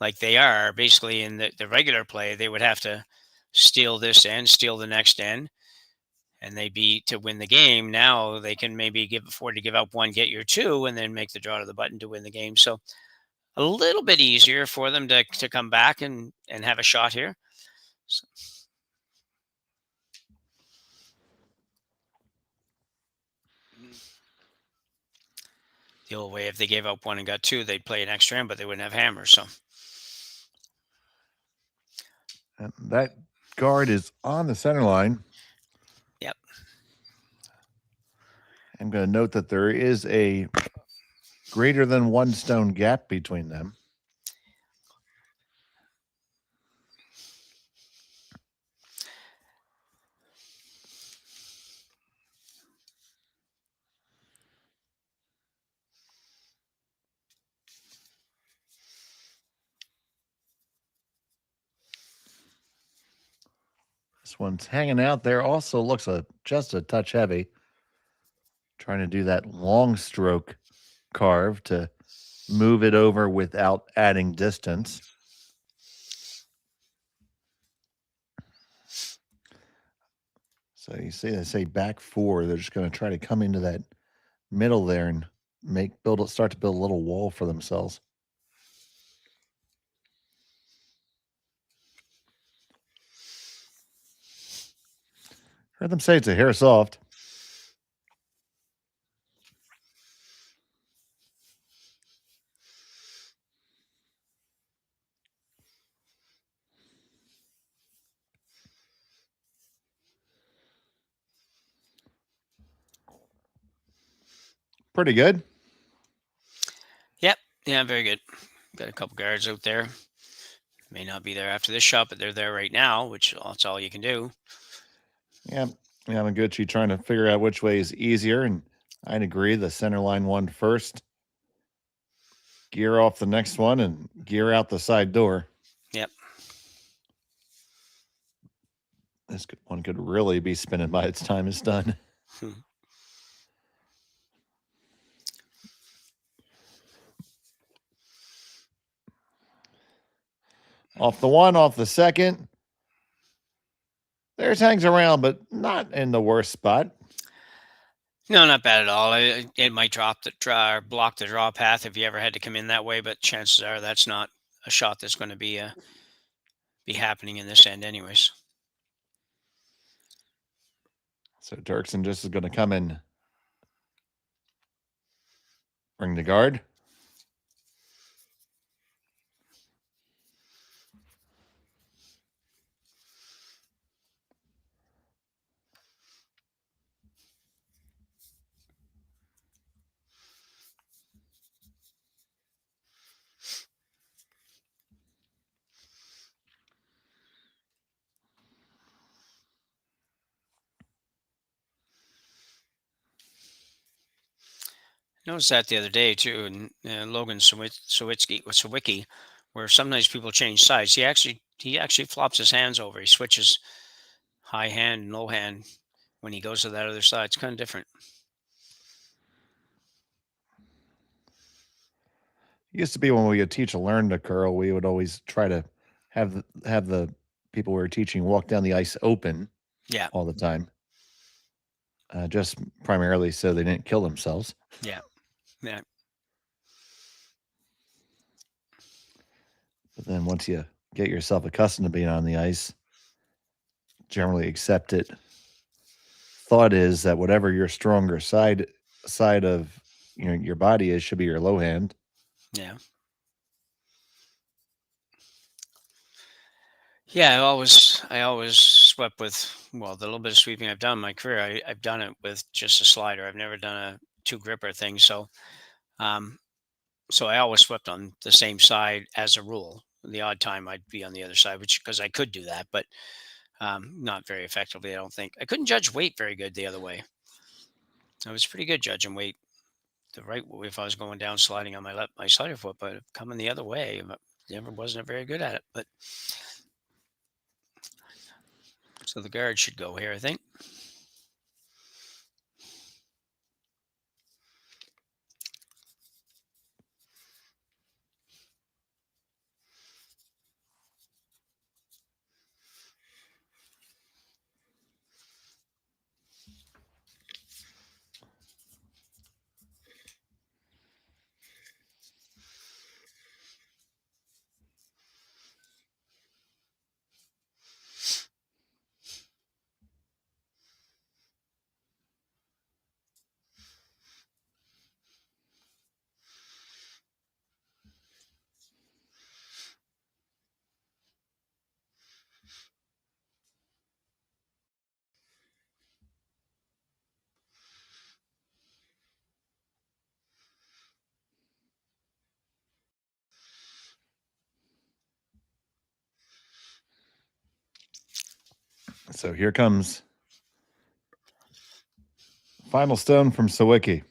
like they are basically in the regular play, they would have to steal this end, steal the next end, and they be to win the game. Now they can maybe afford to give up one, get your two, and then make the draw to the button to win the game. So a little bit easier for them to come back and have a shot here. So. The old way, if they gave up one and got two, they'd play an extra end, but they wouldn't have hammers. So. And that guard is on the center line. Yep. I'm going to note that there is a greater than 1 stone gap between them. This one's hanging out there. Also looks just a touch heavy. Trying to do that long stroke carve to move it over without adding distance. So you see, they say back four. They're just going to try to come into that middle there and start to build a little wall for themselves. Heard them say it's a hair soft. Pretty good. Yep. Yeah, very good. Got a couple guards out there. May not be there after this shot, but they're there right now, which that's all you can do. Yeah. Yamaguchi trying to figure out which way is easier, and I'd agree. The center line one first. Gear off the next one and gear out the side door. Yep. This one could really be spinning by its time is done. Off the one, off the second. Theirs hangs around, but not in the worst spot. No, not bad at all. It might block the draw path if you ever had to come in that way, but chances are that's not a shot that's going to be happening in this end anyways. So Derksen just is going to come in, bring the guard. Noticed that the other day too, and Logan Sawicki, where sometimes people change sides. He actually flops his hands over. He switches high hand and low hand when he goes to that other side. It's kind of different. It used to be when we would teach a learn to curl, we would always try to have the people we were teaching walk down the ice open. Yeah. All the time. Just primarily so they didn't kill themselves. Yeah. Yeah. But then once you get yourself accustomed to being on the ice, generally accept it thought is that whatever your stronger side of your body is should be your low hand. Yeah. Yeah, I always swept with, well, the little bit of sweeping I've done in my career, I've done it with just a slider. I've never done a two gripper thing. Um, so I always swept on the same side as a rule. The odd time I'd be on the other side, which because I could do that, but not very effectively. I don't think I couldn't judge weight very good the other way. I was pretty good judging weight the right way if I was going down sliding on my slider foot, but coming the other way, never wasn't very good at it. But so the guard should go here, I think. So here comes final stone from Sawicki.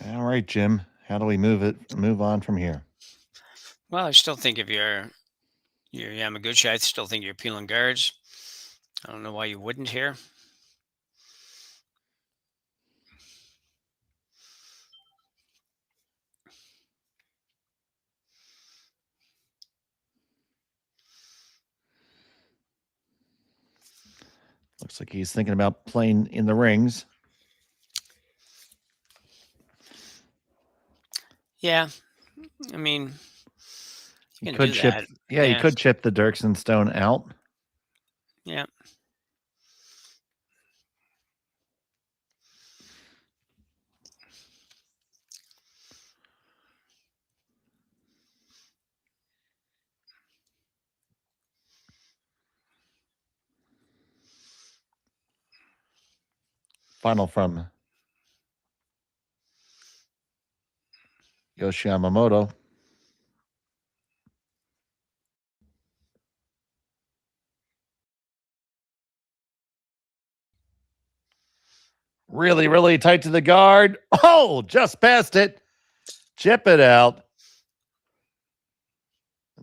All right, Jim. How do we move on from here? Well, I still think if you're Yamaguchi, I still think you're peeling guards. I don't know why you wouldn't here. Looks like he's thinking about playing in the rings. Yeah, I mean, you can could do chip. that. Yeah, he could chip the Derksen stone out. Yeah. Final from Tsuyoshi Yamamoto. Really, really tight to the guard. Oh, just past it. Chip it out.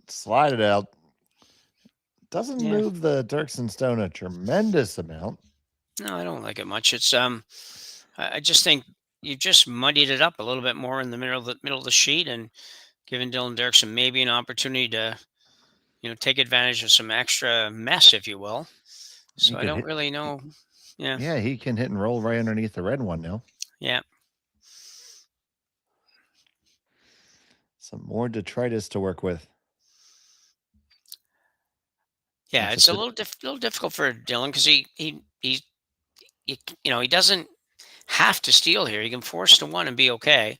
Slide it out. Doesn't move the Derksen stone a tremendous amount. No, I don't like it much. It's I just think you've just muddied it up a little bit more in the middle of the sheet and given Dylan Derksen maybe an opportunity to, take advantage of some extra mess, if you will. So I don't really know. Yeah. Yeah, he can hit and roll right underneath the red one now. Yeah. Some more detritus to work with. Yeah, it's a little difficult for Dylan because he doesn't have to steal here. He can force to one and be okay.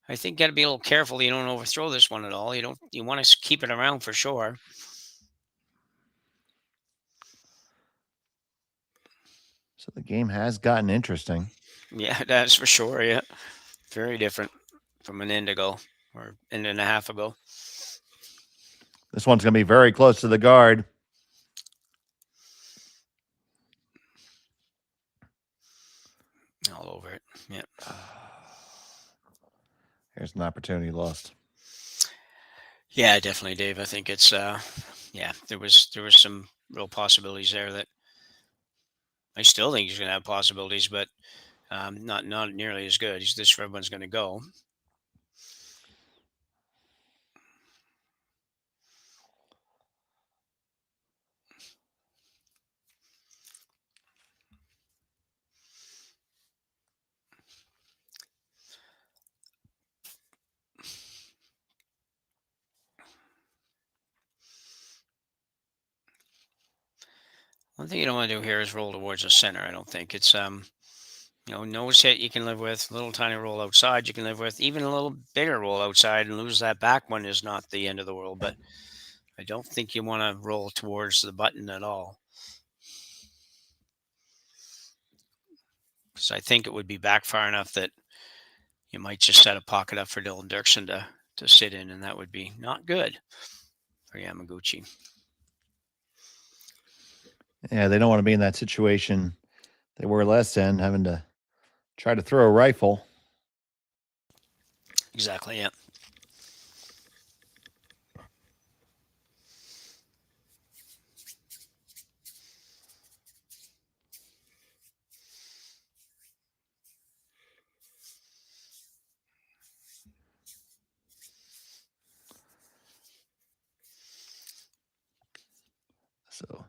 I think got to be a little careful you don't overthrow this one at all. You want to keep it around for sure. So the game has gotten interesting. Yeah, that's for sure. Yeah, very different from an end ago or end and a half ago. This one's going to be very close to the guard. All over it. Yeah. Here's an opportunity lost. Yeah, definitely, Dave. I think it's there was some real possibilities there that I still think he's going to have possibilities, but not nearly as good. This red one's going to go. One thing you don't want to do here is roll towards the center. I don't think it's nose hit you can live with, little tiny roll outside you can live with, even a little bigger roll outside and lose that back one is not the end of the world. But I don't think you want to roll towards the button at all, because I think it would be back far enough that you might just set a pocket up for Dylan Derksen to sit in, and that would be not good for Yamaguchi. Yeah, they don't want to be in that situation they were last end, having to try to throw a rifle. Exactly, yeah. So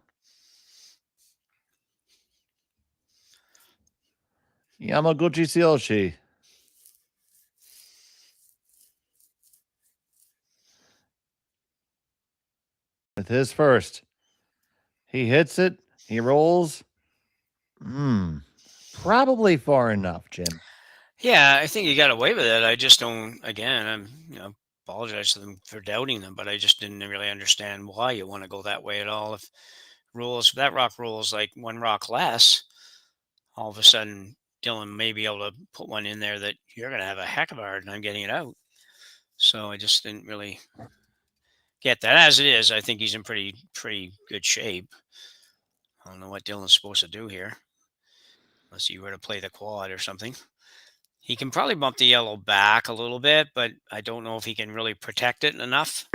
Yamaguchi Tsuyoshi. With his first. He hits it. He rolls. Probably far enough, Jim. Yeah, I think you got away with it. I just don't, again, apologize to them for doubting them, but I just didn't really understand why you want to go that way at all. If that rock rolls like one rock less, all of a sudden Dylan may be able to put one in there that you're going to have a heck of a hard time getting it out. So I just didn't really get that. As it is, I think he's in pretty good shape. I don't know what Dylan's supposed to do here, unless you were to play the quad or something. He can probably bump the yellow back a little bit, but I don't know if he can really protect it enough.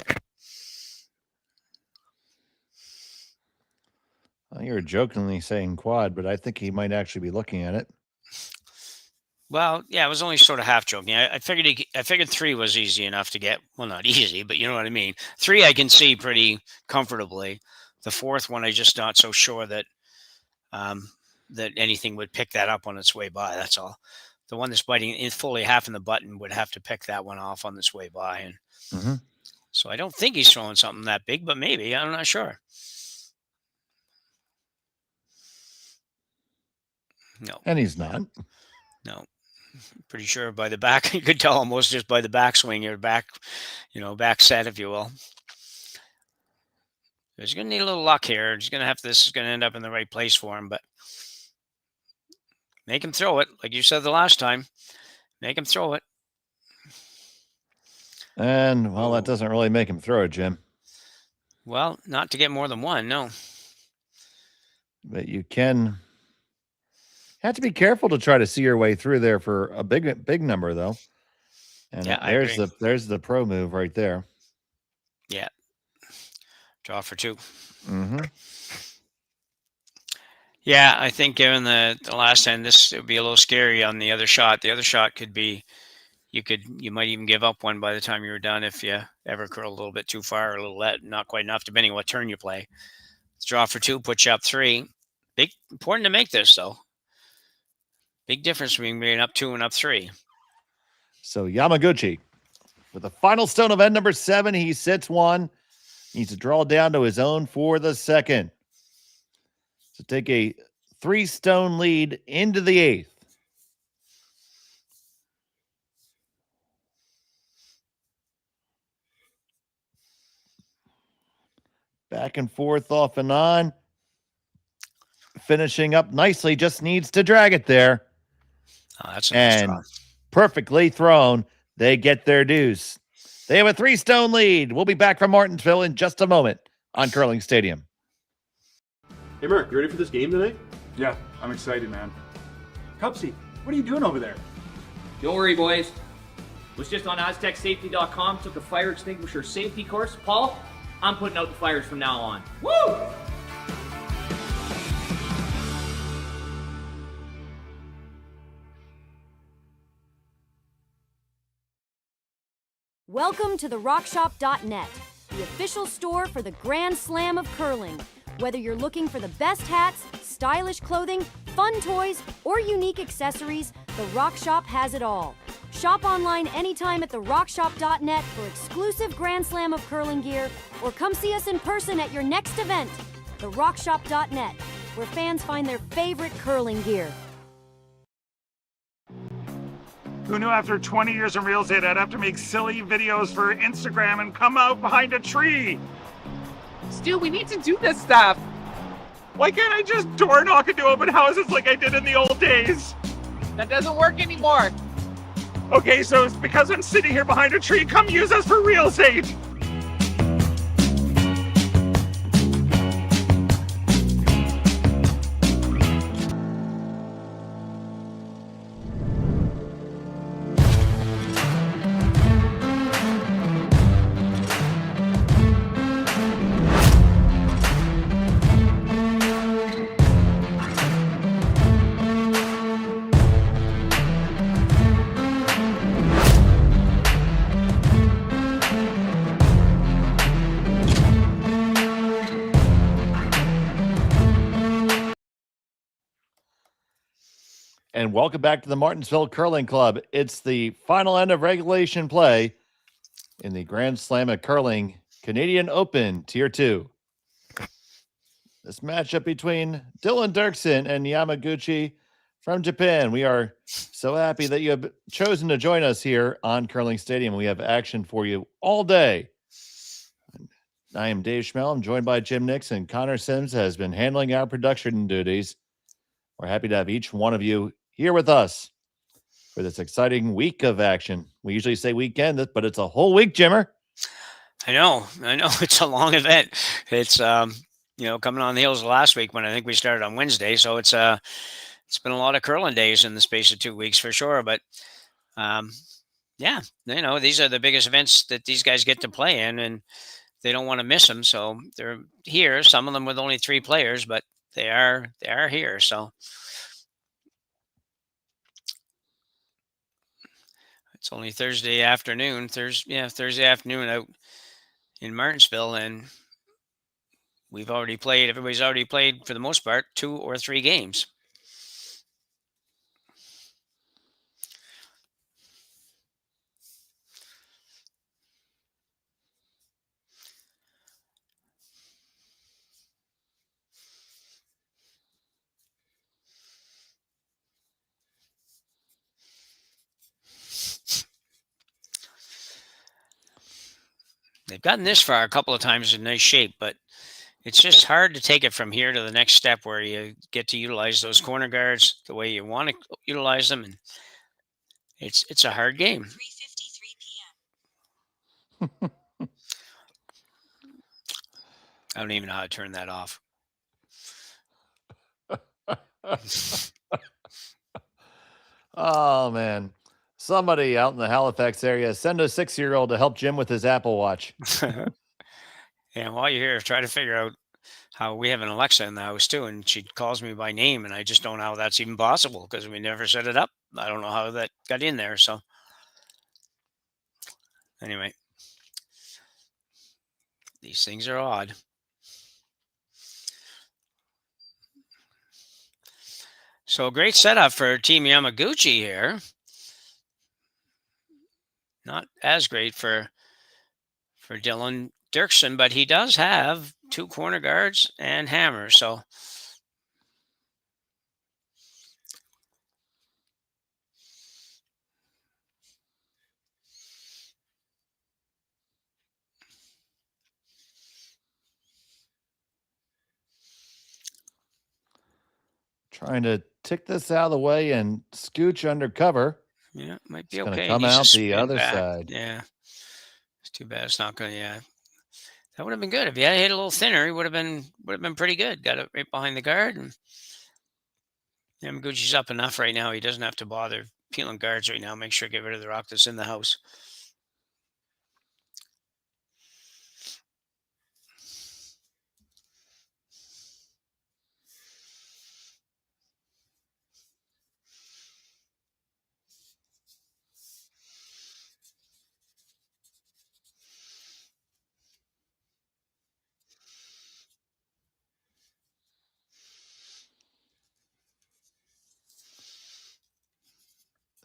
Well, you're jokingly saying quad, but I think he might actually be looking at it. Well, yeah, I was only sort of half joking. I figured 3 was easy enough to get. Well, not easy, but you know what I mean. 3 I can see pretty comfortably. The 4th one, I just not so sure that that anything would pick that up on its way by. That's all. The one that's biting in fully half in the button would have to pick that one off on its way by, and so I don't think he's throwing something that big, but maybe. I'm not sure. No, and he's not. No. Pretty sure by the back, you could tell almost just by the backswing or back set, if you will. He's going to need a little luck here. This is going to end up in the right place for him, but make him throw it. Like you said the last time, make him throw it. And, well, that doesn't really make him throw it, Jim. Well, not to get more than one, no. But you can... have to be careful to try to see your way through there for a big number, though. And yeah, there's the pro move right there. Yeah. Draw for 2. Yeah, I think given the last end, this would be a little scary on the other shot. The other shot could be, you might even give up one by the time you were done if you ever curl a little bit too far or a little not quite enough, depending on what turn you play. Draw for 2, puts you up 3. Important to make this, though. Big difference between being up 2 and up 3. So Yamaguchi, with the final stone of end number 7, he sits 1. Needs to draw down to his own for the second. To take a 3-stone lead into the 8th. Back and forth, off and on. Finishing up nicely, just needs to drag it there. Oh, that's a nice draw. Perfectly thrown. They get their dues. They have a 3-stone lead. We'll be back from Martensville in just a moment on Curling Stadium. Hey, Mark, you ready for this game tonight? Yeah, I'm excited, man. Cupsy, what are you doing over there? Don't worry, boys. Was just on AztecSafety.com, took a fire extinguisher safety course. Paul, I'm putting out the fires from now on. Woo! Welcome to the RockShop.net, the official store for the Grand Slam of curling. Whether you're looking for the best hats, stylish clothing, fun toys, or unique accessories, the Rock Shop has it all. Shop online anytime at therockshop.net for exclusive Grand Slam of curling gear, or come see us in person at your next event. TheRockShop.net, where fans find their favorite curling gear. Who knew after 20 years in real estate I'd have to make silly videos for Instagram and come out behind a tree? Stu, we need to do this stuff. Why can't I just door knock into open houses like I did in the old days? That doesn't work anymore. Okay, so it's because I'm sitting here behind a tree. Come use us for real estate. And welcome back to the Martensville Curling Club. It's the final end of regulation play in the Grand Slam of Curling Canadian Open Tier 2. This matchup between Dylan Derksen and Yamaguchi from Japan. We are so happy that you have chosen to join us here on Curling Stadium. We have action for you all day. I am Dave Schmel. I'm joined by Jim Nixon. Connor Sims has been handling our production duties. We're happy to have each one of you here with us for this exciting week of action. We usually say weekend, but it's a whole week, Jimmer. I know. It's a long event. It's, coming on the heels of last week when I think we started on Wednesday. So it's been a lot of curling days in the space of 2 weeks for sure. But, these are the biggest events that these guys get to play in, and they don't want to miss them. So they're here, some of them with only 3 players, but they are here. So it's only Thursday afternoon. Thursday afternoon out in Martensville, and everybody's already played for the most part 2 or 3 games. They've gotten this far a couple of times in nice shape, but it's just hard to take it from here to the next step where you get to utilize those corner guards the way you want to utilize them, and it's a hard game. 3:53 p.m. I don't even know how to turn that off. Oh, man. Somebody out in the Halifax area, send a 6-year-old to help Jim with his Apple Watch. Yeah, while you're here, try to figure out how we have an Alexa in the house too, and she calls me by name, and I just don't know how that's even possible because we never set it up. I don't know how that got in there. So anyway, these things are odd. So a great setup for Team Yamaguchi here. Not as great for Dylan Derksen, but he does have 2 corner guards and hammers. So trying to tick this out of the way and scooch under cover. Yeah, might be it's okay. Gonna come out the other side. Yeah, it's too bad it's not going to. Yeah, that would have been good if he had hit a little thinner. He would have been pretty good. Got it right behind the guard, and Yamaguchi's up enough right now. He doesn't have to bother peeling guards right now. Make sure to get rid of the rock that's in the house.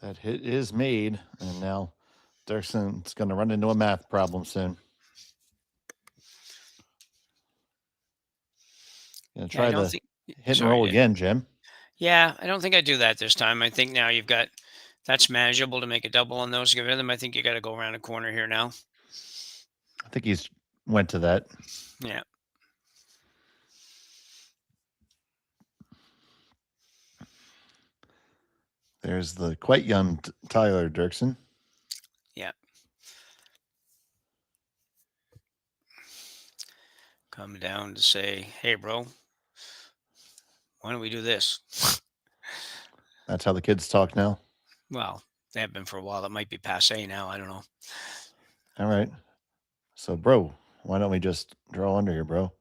That hit is made, and now Derksen's going to run into a math problem soon. Try Hit and Sorry, roll Dave. again, Jim. Yeah, I don't think I do that this time. I think now you've got that's manageable to make a double on those. Give them. I think you got to go around a corner here now. I think he's went to that. Yeah. There's the quite young Tyler Derksen. Yeah. Come down to say, hey, bro, why don't we do this? That's how the kids talk now. Well, they have been for a while. It might be passe now. I don't know. All right. So, bro, why don't we just draw under here, bro?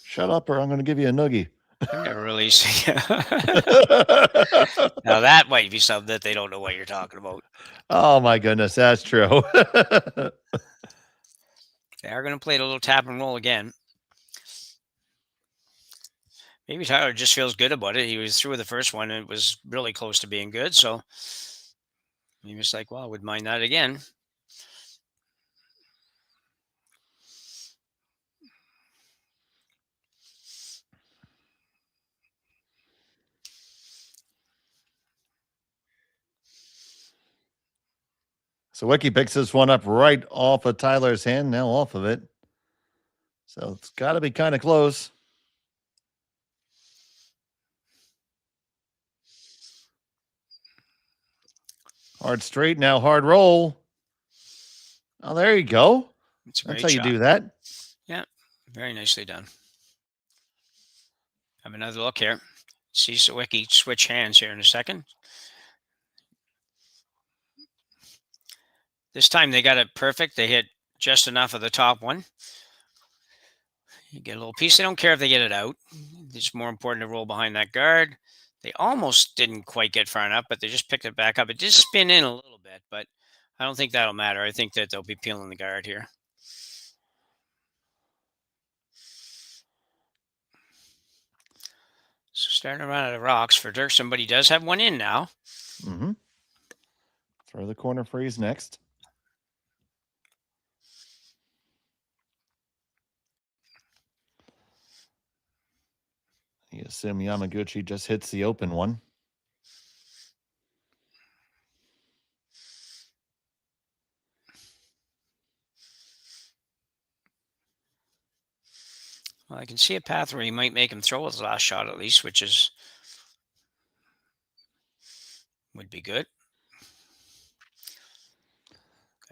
Shut up, or I'm going to give you a noogie. I've never really seen. Now that might be something that they don't know what you're talking about. Oh my goodness, that's true. They are going to play a little tap and roll again. Maybe Tyler just feels good about it. He was through the first one and it was really close to being good. So he was like, well, I wouldn't mind that again. So Wiki picks this one up right off of Tyler's hand, now off of it. So it's got to be kind of close. Hard straight, now hard roll. Oh, there you go. That's how you do that. Yeah, very nicely done. Have another look here. See Sawicki switch hands here in a second. This time they got it perfect. They hit just enough of the top one. You get a little piece. They don't care if they get it out. It's more important to roll behind that guard. They almost didn't quite get far enough, but they just picked it back up. It did spin in a little bit, but I don't think that'll matter. I think that they'll be peeling the guard here. So starting to run out of rocks for Derksen, but he does have one in now. Mm-hmm. Throw the corner freeze next. You assume Yamaguchi just hits the open one. Well, I can see a path where he might make him throw his last shot at least, which is would be good.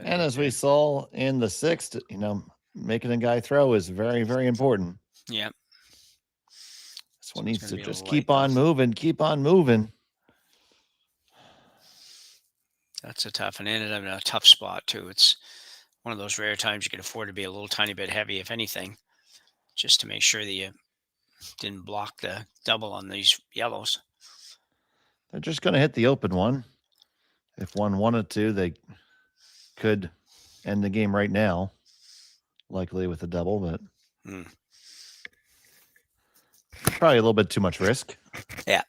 And as we saw in the sixth, making a guy throw is very, very important. Yeah. This one needs to just keep on moving, keep on moving. That's a tough and ended up in a tough spot too. It's one of those rare times you can afford to be a little tiny bit heavy, if anything, just to make sure that you didn't block the double on these yellows. They're just going to hit the open one. If one wanted to, they could end the game right now, likely with a double, but probably a little bit too much risk. Yeah.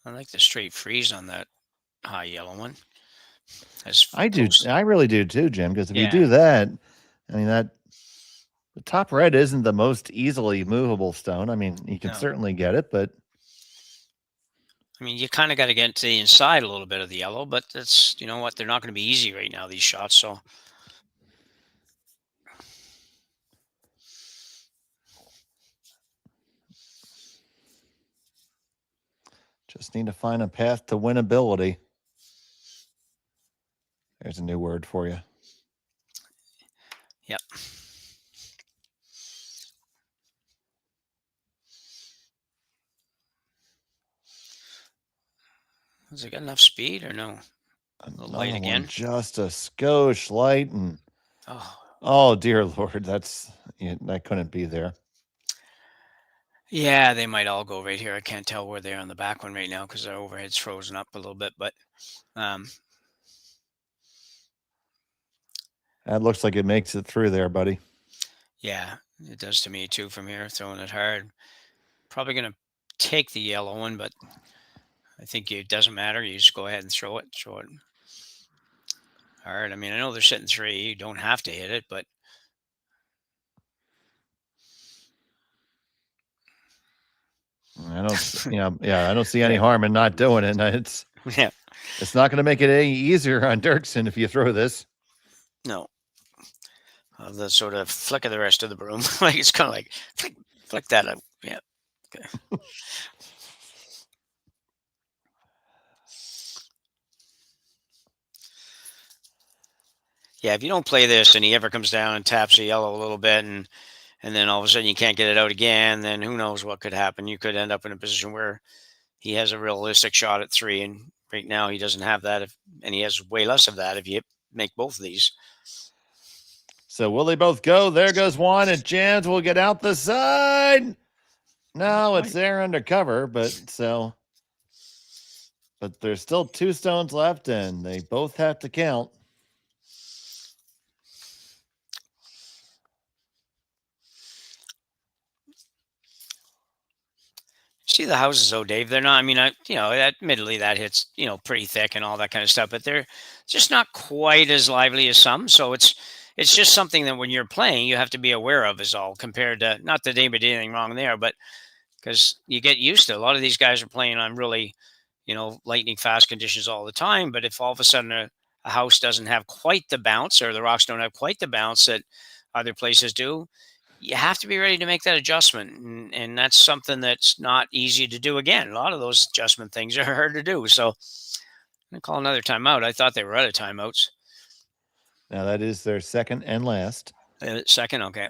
I like the straight freeze on that high yellow one. I do. I really do too, Jim, because if you do that, I mean, the top red isn't the most easily movable stone. I mean, you can certainly get it, but I mean, you kind of got to get to the inside a little bit of the yellow, but that's, you know what, they're not going to be easy right now, these shots. So just need to find a path to winnability. There's a new word for you. Yep. Has it got enough speed or no? A little light again. Just a skosh light, and oh dear Lord, that couldn't be there. Yeah, they might all go right here. I can't tell where they are on the back one right now because our overhead's frozen up a little bit, but That looks like it makes it through there, buddy. Yeah, it does to me too from here, throwing it hard. Probably going to take the yellow one, but I think it doesn't matter. You just go ahead and throw it. Hard. I mean, I know they're sitting 3. You don't have to hit it, but I don't, I don't see any harm in not doing it. It's yeah, it's not going to make it any easier on Derksen if you throw this. no. The sort of flick of the rest of the broom, like it's kind of like flick that up. Yeah. Okay. Yeah, if you don't play this and he ever comes down and taps the yellow a little bit and then all of a sudden you can't get it out again, then who knows what could happen. You could end up in a position where he has a realistic shot at 3, and right now he doesn't have that, and he has way less of that if you make both of these. So will they both go? There goes one. It jams. Will get out the side. No, it's there under cover, but there's still 2 stones left, and they both have to count. See the houses though, Dave. They're not, I mean, admittedly that hits, pretty thick and all that kind of stuff, but they're just not quite as lively as some. So it's just something that when you're playing, you have to be aware of is all, compared to, not that anybody did anything wrong there, but because you get used to, a lot of these guys are playing on really, lightning fast conditions all the time. But if all of a sudden a house doesn't have quite the bounce, or the rocks don't have quite the bounce that other places do, you have to be ready to make that adjustment. And that's something that's not easy to do. Again, a lot of those adjustment things are hard to do. So I'm going to call another timeout. I thought they were out of timeouts. Now that is their second and last. Second, okay.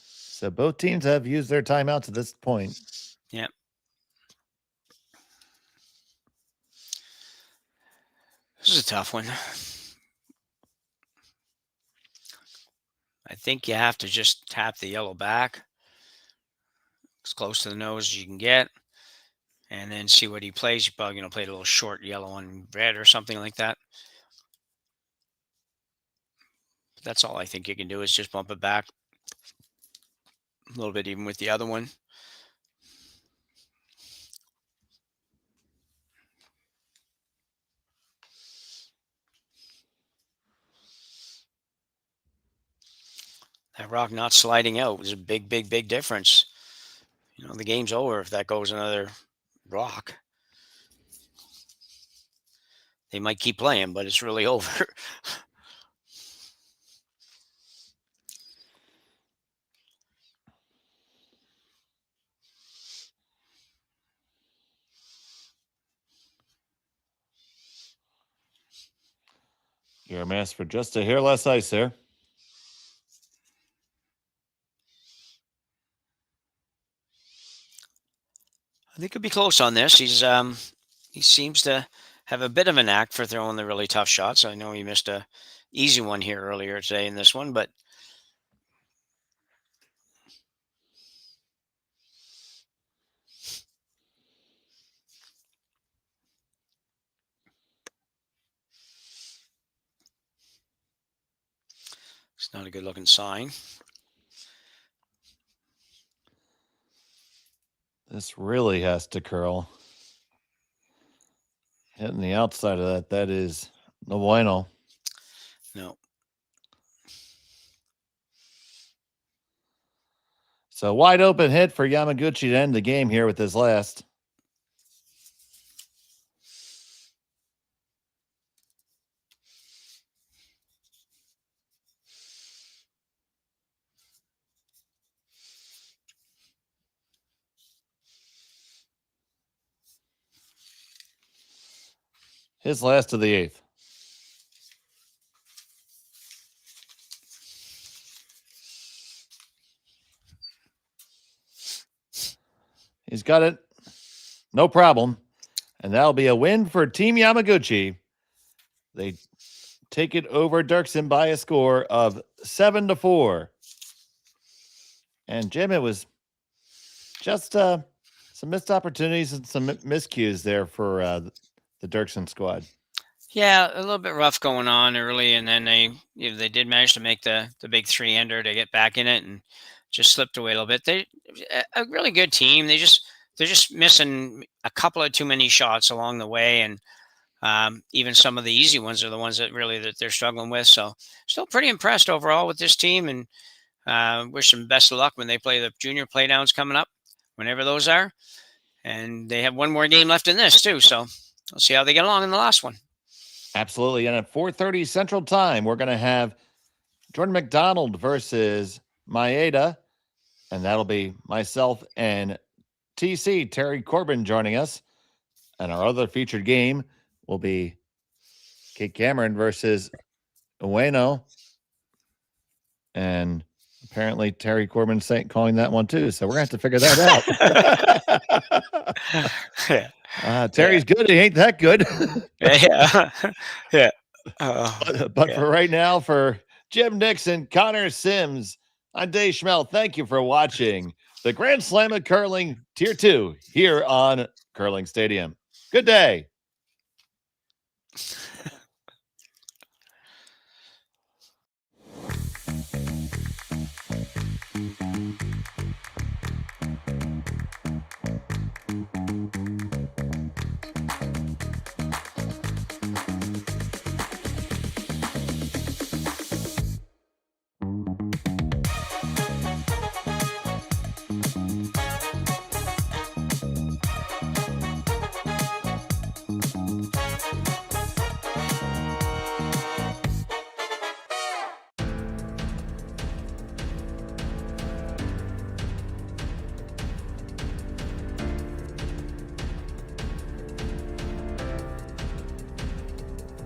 So both teams have used their timeouts at this point. Yeah. This is a tough one. I think you have to just tap the yellow back as close to the nose as you can get, and then see what he plays. You're probably going to play a little short yellow and red or something like that. That's all I think you can do, is just bump it back a little bit, even with the other one. That rock not sliding out was a big, big, big difference. The game's over if that goes another rock. They might keep playing, but it's really over. You're a mess for just a hair less ice there. I think he'll be close on this. He seems to have a bit of an knack for throwing the really tough shots. I know he missed a easy one here earlier today in this one, but it's not a good looking sign. This really has to curl. Hitting the outside of that is no bueno. No. So wide open hit for Yamaguchi to end the game here with his last. His last of the 8th. He's got it. No problem. And that'll be a win for Team Yamaguchi. They take it over Derksen by a score of 7-4. And Jim, it was just some missed opportunities and some miscues there for the Derksen squad. Yeah, a little bit rough going on early, and then they did manage to make the big 3-ender to get back in it, and just slipped away a little bit. They a really good team. They're just missing a couple of too many shots along the way, and even some of the easy ones are the ones that they're struggling with. So still pretty impressed overall with this team, and wish them best of luck when they play the junior playdowns coming up, whenever those are. And they have one more game left in this too, so we'll see how they get along in the last one. Absolutely. And at 4:30 Central Time, we're going to have Jordan McDonald versus Maeda, and that'll be myself and TC, Terry Corbin, joining us. And our other featured game will be Kate Cameron versus Ueno. And apparently Terry Corbin calling that one too. So we're going to have to figure that out. Terry's good. He ain't that good. Yeah. But for right now, for Jim Nixon, Connor Sims, I'm Dave Schmel. Thank you for watching the Grand Slam of Curling Tier 2 here on Curling Stadium. Good day.